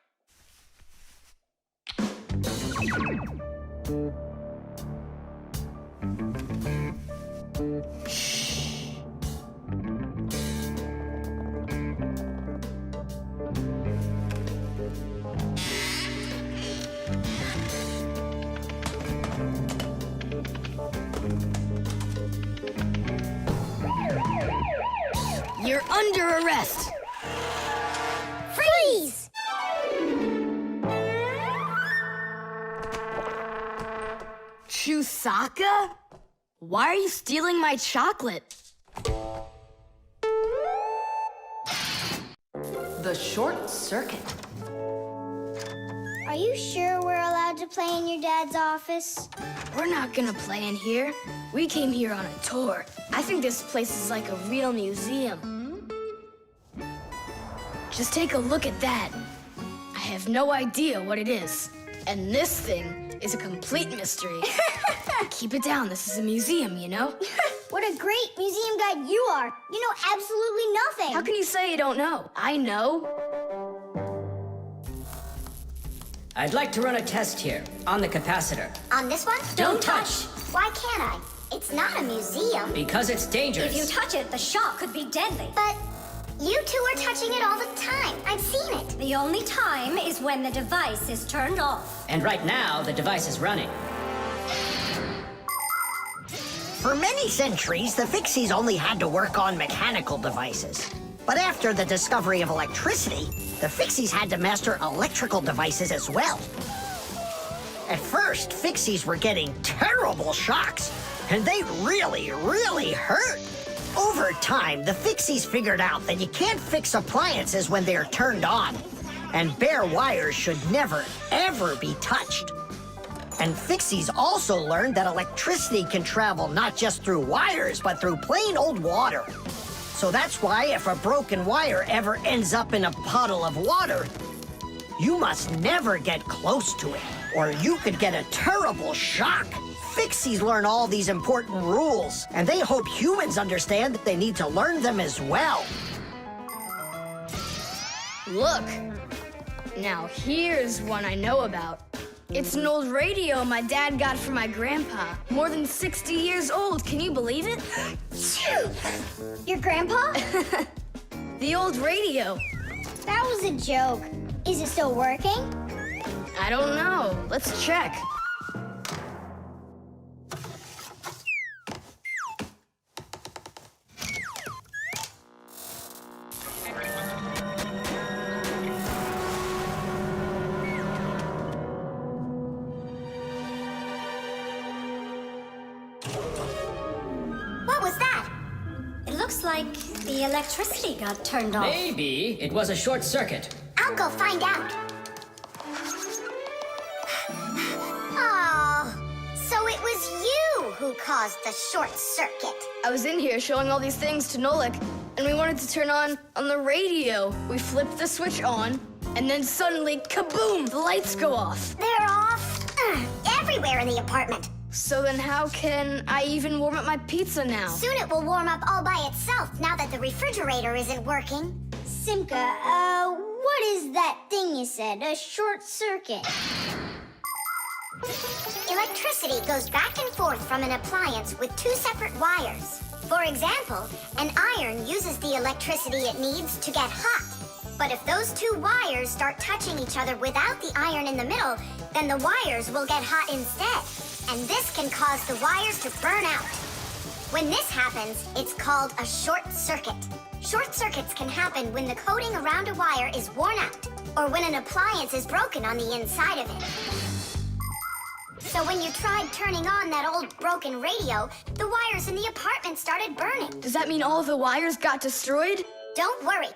You're under arrest. Freeze! Chusaka? Why are you stealing my chocolate? The short circuit. Are you sure we're allowed to play in your dad's office? We're not gonna play in here. We came here on a tour. I think this place is like a real museum. Just take a look at that. I have no idea what it is. And this thing is a complete mystery. Keep it down. This is a museum, you know? What a great museum guide you are. You know absolutely nothing. How can you say you don't know? I know. I'd like to run a test here on the capacitor. On this one? Don't touch! Why can't I? It's not a museum. Because it's dangerous. If you touch it, the shock could be deadly. But you two are touching it all the time. I've seen it. The only time is when the device is turned off. And right now, the device is running. For many centuries, the Fixies only had to work on mechanical devices. But after the discovery of electricity, the Fixies had to master electrical devices as well. At first, Fixies were getting terrible shocks, and they really, really hurt. Over time, the Fixies figured out that you can't fix appliances when they're turned on, and bare wires should never, ever be touched. And Fixies also learned that electricity can travel not just through wires, but through plain old water. So that's why if a broken wire ever ends up in a puddle of water, you must never get close to it, or you could get a terrible shock. Fixies learn all these important rules, and they hope humans understand that they need to learn them as well. Look. Now here's one I know about. It's an old radio my dad got from my grandpa. More than 60 years old, can you believe it? Your grandpa? The old radio. That was a joke. Is it still working? I don't know. Let's check. What was that? It looks like the electricity got turned off. Maybe it was a short circuit. I'll go find out. Oh, so it was you who caused the short circuit. I was in here showing all these things to Nolik, and we wanted to turn on the radio. We flipped the switch on, and then suddenly, kaboom, the lights go off. They're off everywhere in the apartment. So then how can I even warm up my pizza now? Soon it will warm up all by itself now that the refrigerator isn't working. Simka, what is that thing you said? A short circuit? Electricity goes back and forth from an appliance with two separate wires. For example, an iron uses the electricity it needs to get hot. But if those two wires start touching each other without the iron in the middle, then the wires will get hot instead. And this can cause the wires to burn out. When this happens, it's called a short circuit. Short circuits can happen when the coating around a wire is worn out, or when an appliance is broken on the inside of it. So when you tried turning on that old broken radio, the wires in the apartment started burning. Does that mean all the wires got destroyed? Don't worry.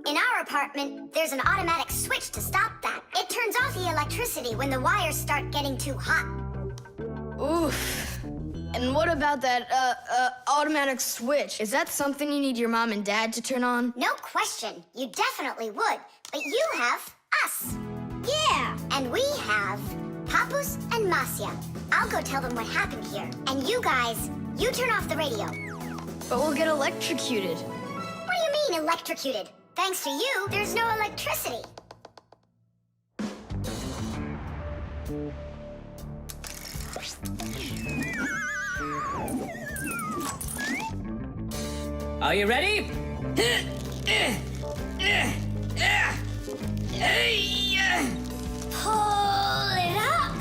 In our apartment, there's an automatic switch to stop that. It turns off the electricity when the wires start getting too hot. Oof. And what about that, automatic switch? Is that something you need your mom and dad to turn on? No question. You definitely would. But you have us. Yeah. And we have Papus and Masya. I'll go tell them what happened here. And you guys, you turn off the radio. But we'll get electrocuted. What do you mean electrocuted? Thanks to you, there's no electricity. Are you ready? Pull it up.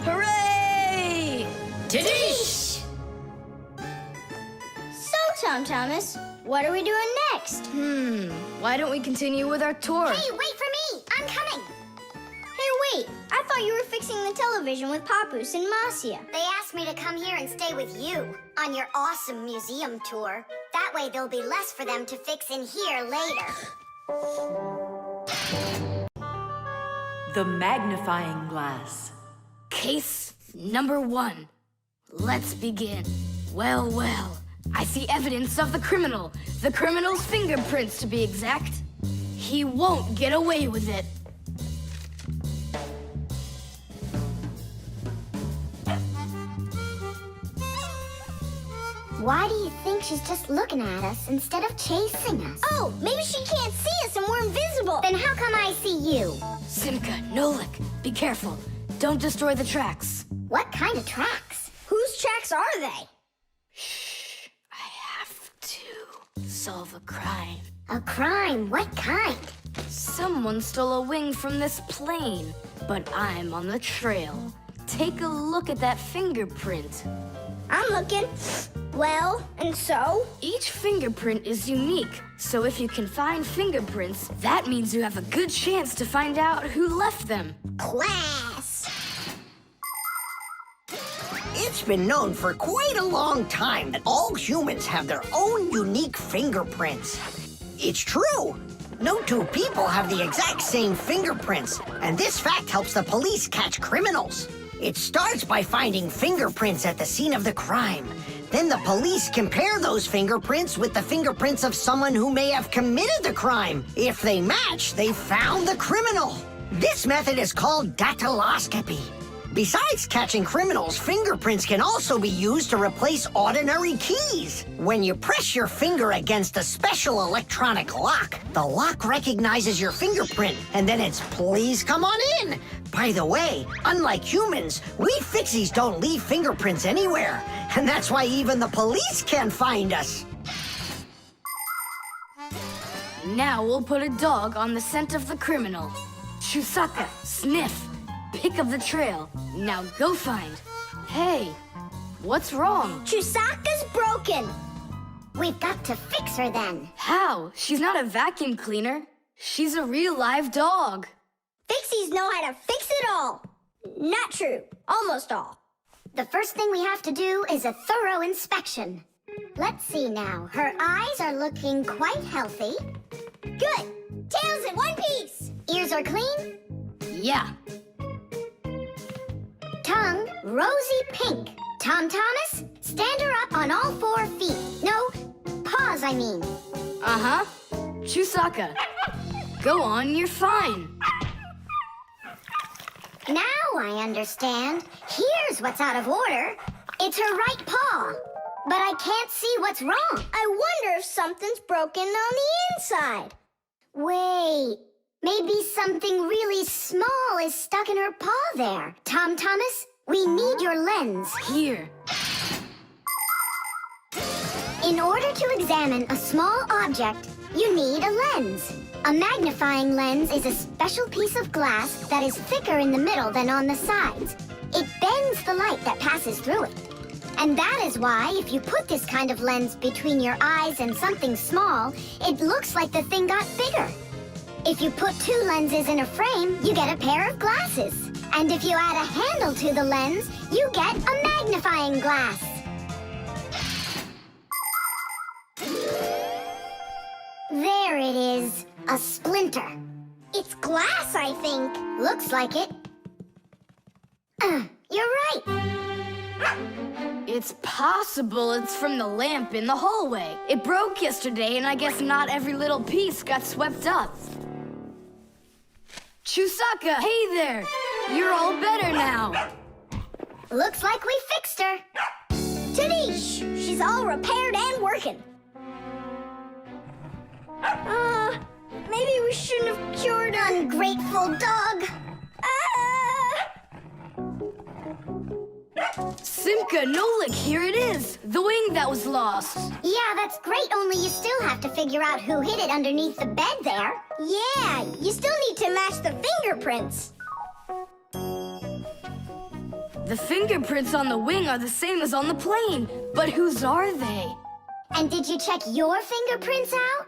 Hooray! Tidish! So, Tom Thomas, what are we doing next? Why don't we continue with our tour? Hey, wait for me! I'm coming! Hey, wait! I thought you were fixing the television with Papus and Masya. They asked me to come here and stay with you on your awesome museum tour. That way there'll be less for them to fix in here later. The magnifying glass. Case number 1. Let's begin. Well, well. I see evidence of the criminal. The criminal's fingerprints, to be exact. He won't get away with it. Why do you think she's just looking at us instead of chasing us? Oh, maybe she can't see us and we're invisible. Then how come I see you? Simka, Nolik, be careful. Don't destroy the tracks. What kind of tracks? Whose tracks are they? Shh. I have to solve a crime. A crime? What kind? Someone stole a wing from this plane, but I'm on the trail. Take a look at that fingerprint. I'm looking. Well, and so? Each fingerprint is unique, so if you can find fingerprints, that means you have a good chance to find out who left them. Class! It's been known for quite a long time that all humans have their own unique fingerprints. It's true. No two people have the exact same fingerprints, and this fact helps the police catch criminals. It starts by finding fingerprints at the scene of the crime. Then the police compare those fingerprints with the fingerprints of someone who may have committed the crime. If they match, they found the criminal. This method is called dactyloscopy. Besides catching criminals, fingerprints can also be used to replace ordinary keys. When you press your finger against a special electronic lock, the lock recognizes your fingerprint, and then it's please come on in. By the way, unlike humans, we Fixies don't leave fingerprints anywhere, and that's why even the police can't find us. Now we'll put a dog on the scent of the criminal. Chusaka, sniff. Pick of the trail. Now go find. Hey, what's wrong? Chusaka's broken. We've got to fix her then. How? She's not a vacuum cleaner. She's a real live dog. Fixies know how to fix it all. Not true. Almost all. The first thing we have to do is a thorough inspection. Let's see now. Her eyes are looking quite healthy. Good. Tails in one piece. Ears are clean. Yeah. Tongue, rosy pink. Tom Thomas, stand her up on all 4 feet. No, paws, I mean. Uh-huh. Chusaka, go on, you're fine. Now I understand. Here's what's out of order. It's her right paw. But I can't see what's wrong. I wonder if something's broken on the inside. Wait, maybe something really small is stuck in her paw there. Tom Thomas, we need your lens. Here. In order to examine a small object, you need a lens. A magnifying lens is a special piece of glass that is thicker in the middle than on the sides. It bends the light that passes through it. And that is why, if you put this kind of lens between your eyes and something small, it looks like the thing got bigger. If you put 2 lenses in a frame, you get a pair of glasses. And if you add a handle to the lens, you get a magnifying glass. There it is, a splinter. It's glass, I think. Looks like it. You're right. It's possible it's from the lamp in the hallway. It broke yesterday, and I guess not every little piece got swept up. Chusaka, hey there! You're all better now. Looks like we fixed her. Tadish! She's all repaired and working. Maybe we shouldn't have cured her. Ungrateful dog. Simka, Nolik, here it is! The wing that was lost. Yeah, that's great, only you still have to figure out who hid it underneath the bed there. Yeah, you still need to match the fingerprints. The fingerprints on the wing are the same as on the plane, but whose are they? And did you check your fingerprints out?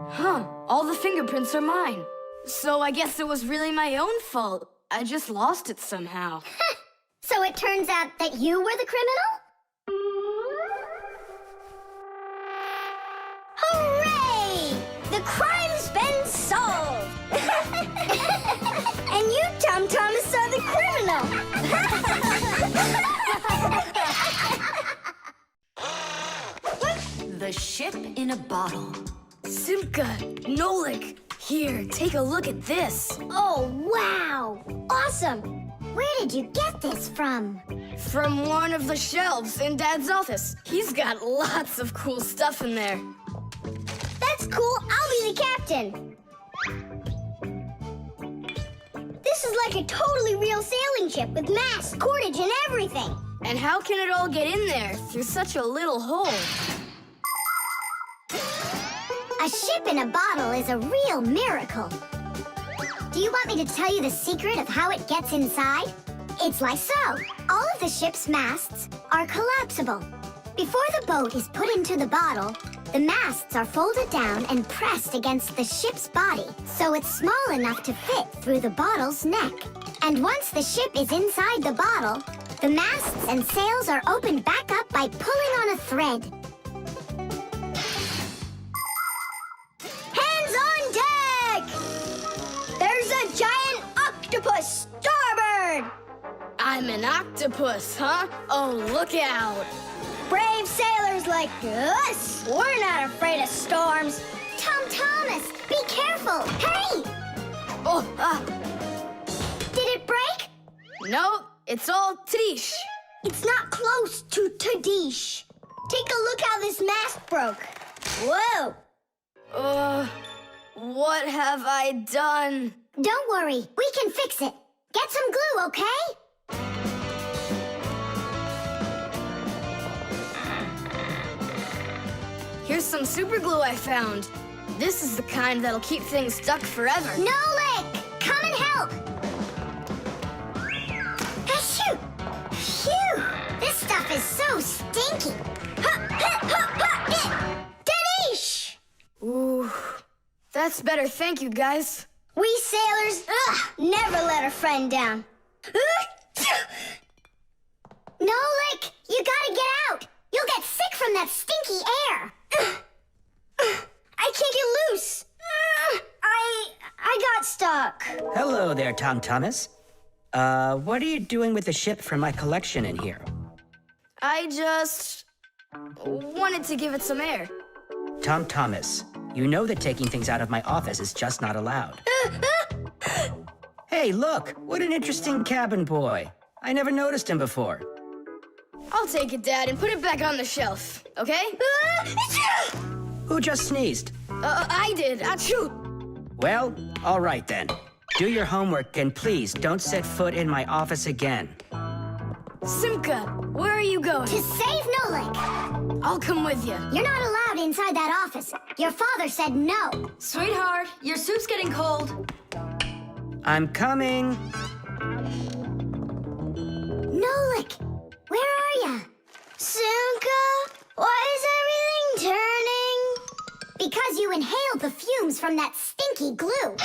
Huh, all the fingerprints are mine. So I guess it was really my own fault. I just lost it somehow. So it turns out that you were the criminal? Hooray! The crime's been solved! And you, Tom Thomas, are the criminal! The ship in a bottle. Simka, Nolik, here, take a look at this. Oh, wow! Awesome! Where did you get this from? From one of the shelves in Dad's office. He's got lots of cool stuff in there. That's cool. I'll be the captain. This is like a totally real sailing ship with masts, cordage, and everything. And how can it all get in there through such a little hole? A ship in a bottle is a real miracle. Do you want me to tell you the secret of how it gets inside? It's like so. All of the ship's masts are collapsible. Before the boat is put into the bottle, the masts are folded down and pressed against the ship's body, so it's small enough to fit through the bottle's neck. And once the ship is inside the bottle, the masts and sails are opened back up by pulling on a thread. Hands on deck! There's a giant octopus starboard! I'm an octopus, huh? Oh, look out! Brave sailors like us, we're not afraid of storms. Tom Thomas, be careful! Hey! Oh, No, it's all Tadish. It's not close to Tadish. Take a look how this mask broke. Whoa! What have I done? Don't worry, we can fix it. Get some glue, okay? Here's some super glue I found. This is the kind that'll keep things stuck forever. Nolik, come and help! Achoo! Phew! This stuff is so stinky. Danish! Ooh, that's better. Thank you, guys. We sailors, never let a friend down. Nolik, you gotta get out. You'll get sick from that stinky air. I can't get loose. I got stuck. Hello there, Tom Thomas. What are you doing with the ship from my collection in here? I just wanted to give it some air. Tom Thomas, you know that taking things out of my office is just not allowed. Hey, look, what an interesting cabin boy. I never noticed him before. I'll take it, Dad, and put it back on the shelf, okay? Who just sneezed? I did. Achoo! Well, all right then. Do your homework and please don't set foot in my office again. Simka, where are you going? To save Nolik. I'll come with you. You're not allowed inside that office. Your father said no. Sweetheart, your soup's getting cold. I'm coming. Nolik, where are ya? Simka, why is everything turning? Because you inhaled the fumes from that stinky glue.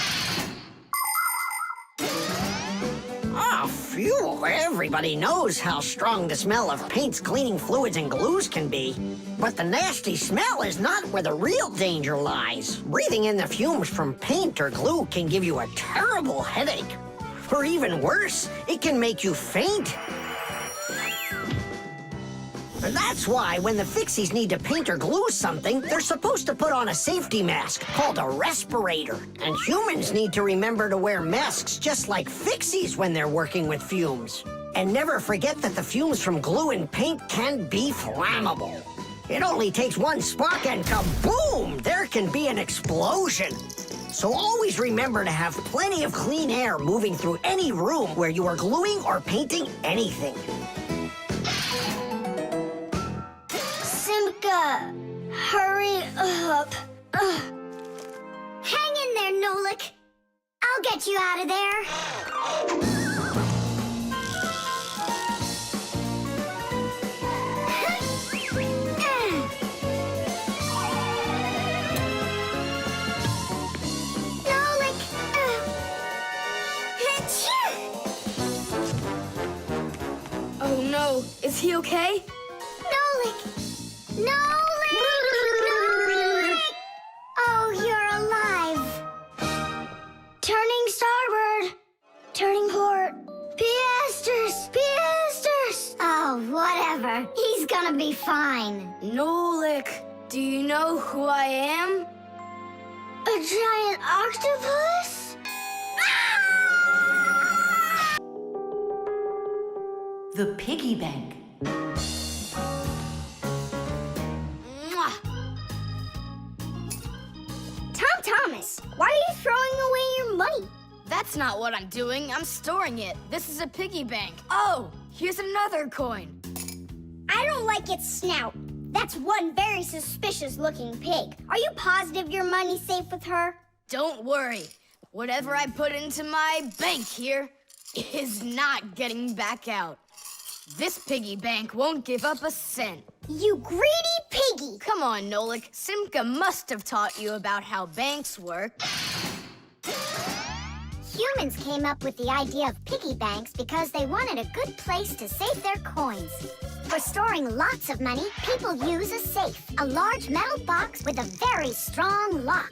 Ah, phew. Everybody knows how strong the smell of paints, cleaning fluids, and glues can be. But the nasty smell is not where the real danger lies. Breathing in the fumes from paint or glue can give you a terrible headache. Or even worse, it can make you faint. And that's why when the Fixies need to paint or glue something, they're supposed to put on a safety mask called a respirator. And humans need to remember to wear masks just like Fixies when they're working with fumes. And never forget that the fumes from glue and paint can be flammable. It only takes one spark and kaboom! There can be an explosion. So always remember to have plenty of clean air moving through any room where you are gluing or painting anything. Simka, hurry up. Hang in there, Nolik. I'll get you out of there. Nolik. Oh no, is he okay? Nolik! Nolik! Nolik! Oh, you're alive. Turning starboard. Turning port. Piasters! Piasters! Oh, whatever. He's gonna be fine. Nolik, do you know who I am? A giant octopus? The piggy bank. Mwah! Tom Thomas, why are you throwing away your money? That's not what I'm doing. I'm storing it. This is a piggy bank. Oh, here's another coin. I don't like its snout. That's one very suspicious-looking pig. Are you positive your money's safe with her? Don't worry. Whatever I put into my bank here is not getting back out. This piggy bank won't give up a cent. You greedy piggy! Come on, Nolik. Simka must have taught you about how banks work. Humans came up with the idea of piggy banks because they wanted a good place to save their coins. For storing lots of money, people use a safe, a large metal box with a very strong lock.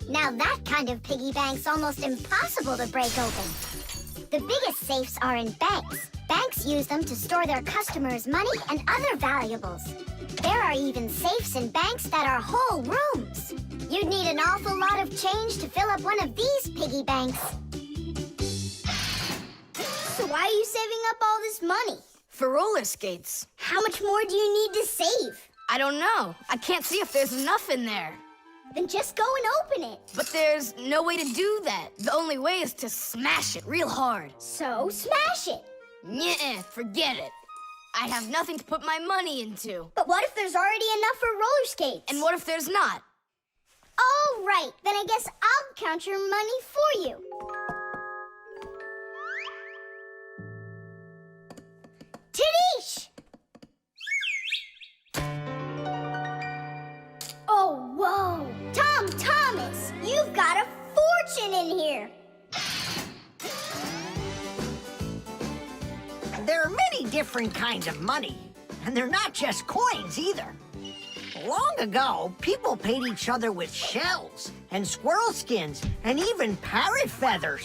Now that kind of piggy bank's almost impossible to break open. The biggest safes are in banks. Banks use them to store their customers' money and other valuables. There are even safes in banks that are whole rooms. You'd need an awful lot of change to fill up one of these piggy banks. So why are you saving up all this money? For roller skates. How much more do you need to save? I don't know. I can't see if there's enough in there. Then just go and open it. But there's no way to do that. The only way is to smash it real hard. So smash it. Nuh-uh, forget it. I have nothing to put my money into. But what if there's already enough for roller skates? And what if there's not? All right, then I guess I'll count your money for you. Tadish! Oh, whoa! Tom Thomas, you've got a fortune in here. There are many different kinds of money, and they're not just coins either. Long ago, people paid each other with shells and squirrel skins and even parrot feathers.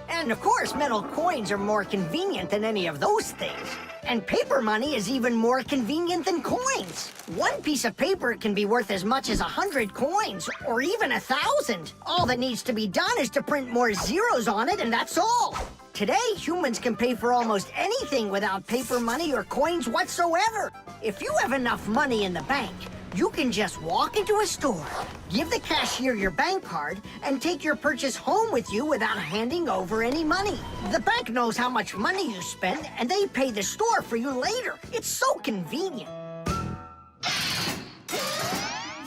And of course, metal coins are more convenient than any of those things. And paper money is even more convenient than coins. One piece of paper can be worth as much as 100 coins, or even 1,000. All that needs to be done is to print more zeros on it, and that's all. Today, humans can pay for almost anything without paper money or coins whatsoever. If you have enough money in the bank, you can just walk into a store, give the cashier your bank card, and take your purchase home with you without handing over any money. The bank knows how much money you spend, and they pay the store for you later. It's so convenient.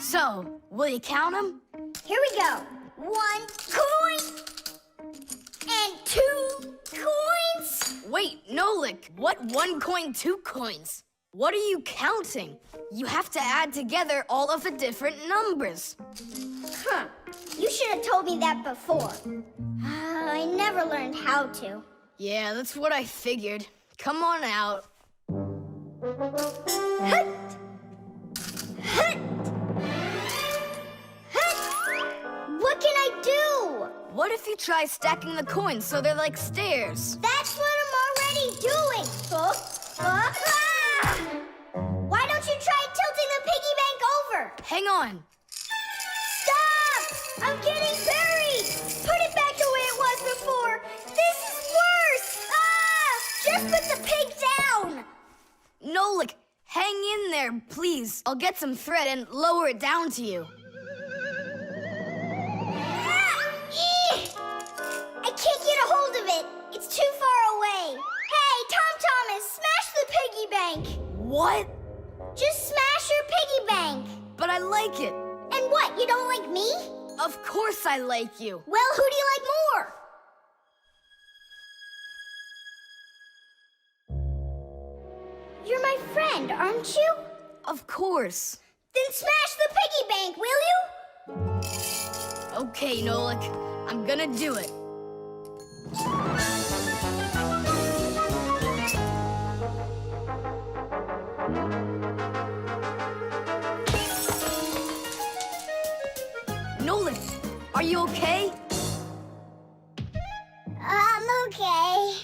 So, will you count them? Here we go. 1 coin and 2 coins. Wait, Nolik, what 1 coin, 2 coins? What are you counting? You have to add together all of the different numbers. Huh. You should have told me that before. I never learned how to. Yeah, that's what I figured. Come on out. Hut! Hut! Hut! What can I do? What if you try stacking the coins so they're like stairs? That's what I'm already doing. Ah! Why don't you try tilting the piggy bank over? Hang on. Stop! I'm getting buried! Put it back the way it was before! This is worse! Ah! Just put the pig down! Nolik, hang in there, please. I'll get some thread and lower it down to you. I can't get a hold of it. It's too far away. Hey, Tom Thomas, smash the piggy bank. What? Just smash your piggy bank. But I like it. And what, you don't like me? Of course I like you. Well, who do you like more? You're my friend, aren't you? Of course. Then smash the piggy bank, will you? Okay, Nolik, I'm gonna do it. Nolik, are you okay? I'm okay.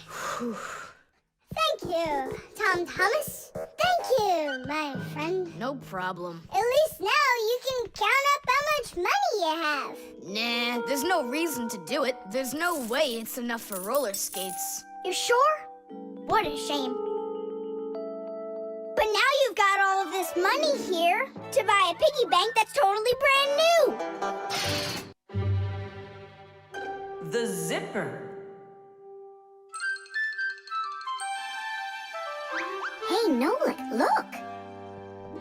Thank you, Tom Thomas. Thank you, my friend. No problem. At least now you can count up how much money you have. Nah, there's no reason to do it. There's no way it's enough for roller skates. You sure? What a shame. But now you've got all of this money here to buy a piggy bank that's totally brand new. The zipper. Hey, Nolik, look.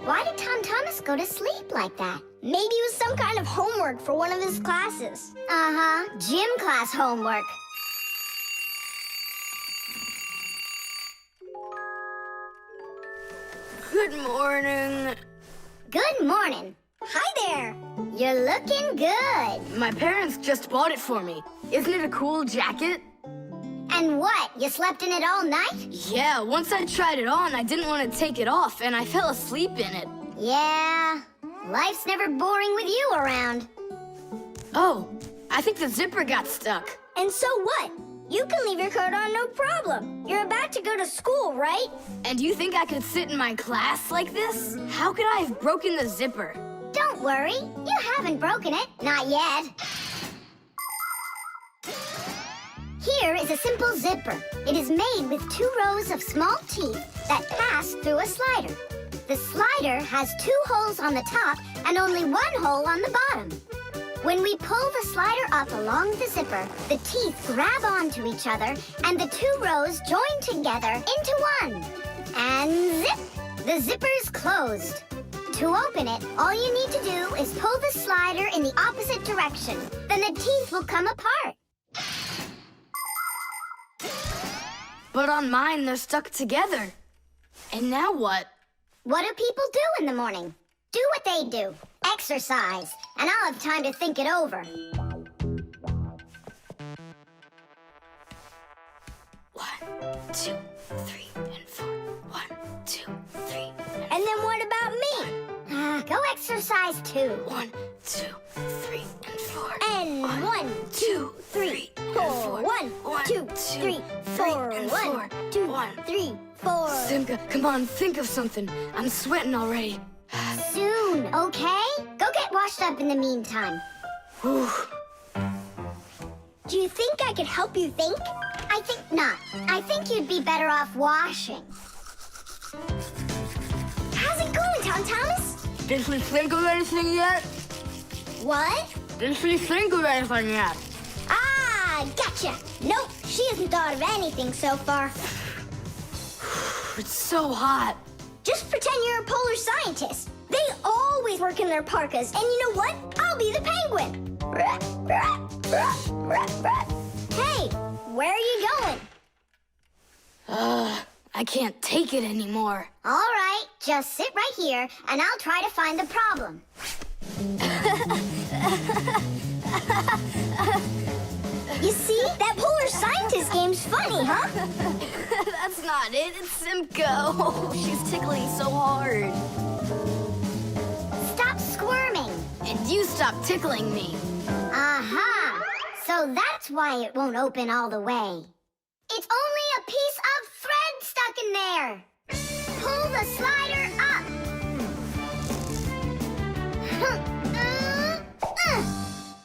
Why did Tom Thomas go to sleep like that? Maybe it was some kind of homework for one of his classes. Uh-huh, gym class homework. Good morning. Good morning. Hi there. You're looking good. My parents just bought it for me. Isn't it a cool jacket? And what, you slept in it all night? Yeah, once I tried it on, I didn't want to take it off, and I fell asleep in it. Yeah, life's never boring with you around. Oh, I think the zipper got stuck. And so what? You can leave your coat on no problem. You're about to go to school, right? And you think I could sit in my class like this? How could I have broken the zipper? Don't worry, you haven't broken it. Not yet. Here is a simple zipper. It is made with 2 rows of small teeth that pass through a slider. The slider has 2 holes on the top and only 1 hole on the bottom. When we pull the slider up along the zipper, the teeth grab onto each other and the 2 rows join together into one. And zip! The zipper's closed. To open it, all you need to do is pull the slider in the opposite direction. Then the teeth will come apart. But on mine, they're stuck together. And now what? What do people do in the morning? Do what they do. Exercise. And I'll have time to think it over. 1, 2, 3, and 4. 1, 2, 3. And then what about me? Go exercise too. 1, 2, 3, and 4. And 1, 2, 3, 4. 1, 2, 3, 4. 1, 2, 3, 4. Simka, come on, think of something. I'm sweating already. Soon, okay? Go get washed up in the meantime. Whew. Do you think I could help you think? I think not. I think you'd be better off washing. How's it going, Tom Thomas? Did we think of anything yet? What? Did we think of anything yet? Ah, gotcha. Nope, she hasn't thought of anything so far. It's so hot. Just pretend you're a polar scientist. They always work in their parkas, and you know what? I'll be the penguin. Hey, where are you going? I can't take it anymore. All right, just sit right here, and I'll try to find the problem. You see? That polar scientist game's funny, huh? That's not it. It's Simka. Oh, she's tickling so hard. Stop squirming. And you stop tickling me. Aha! So that's why it won't open all the way. It's only a piece of thread stuck in there. Pull the slider up.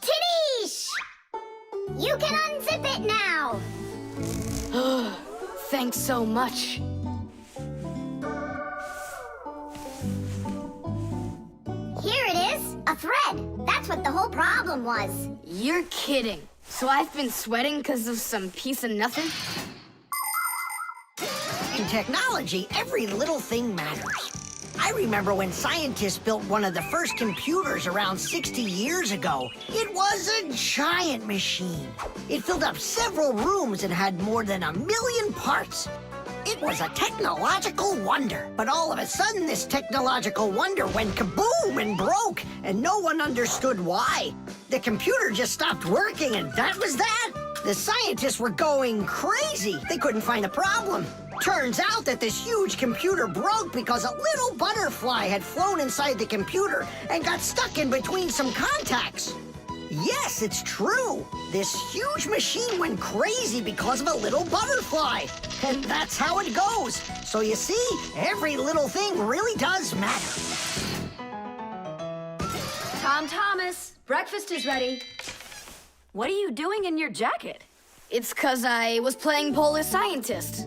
Titties! You can unzip it now. Thanks so much. Here it is, a thread. That's what the whole problem was. You're kidding. So I've been sweating because of some piece of nothing? In technology, every little thing matters. I remember when scientists built one of the first computers around 60 years ago. It was a giant machine. It filled up several rooms and had more than 1 million parts. It was a technological wonder. But all of a sudden, this technological wonder went kaboom and broke, and no one understood why. The computer just stopped working, and that was that. The scientists were going crazy. They couldn't find a problem. Turns out that this huge computer broke because a little butterfly had flown inside the computer and got stuck in between some contacts. Yes, it's true. This huge machine went crazy because of a little butterfly. And that's how it goes. So you see, every little thing really does matter. Tom Thomas, breakfast is ready. What are you doing in your jacket? It's 'cause I was playing Polar Scientist.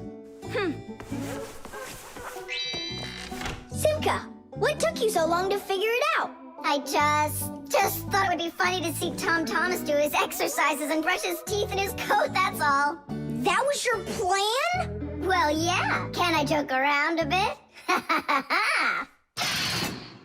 Simka, what took you so long to figure it out? I just thought it would be funny to see Tom Thomas do his exercises and brush his teeth in his coat, that's all. That was your plan? Well, yeah. Can I joke around a bit?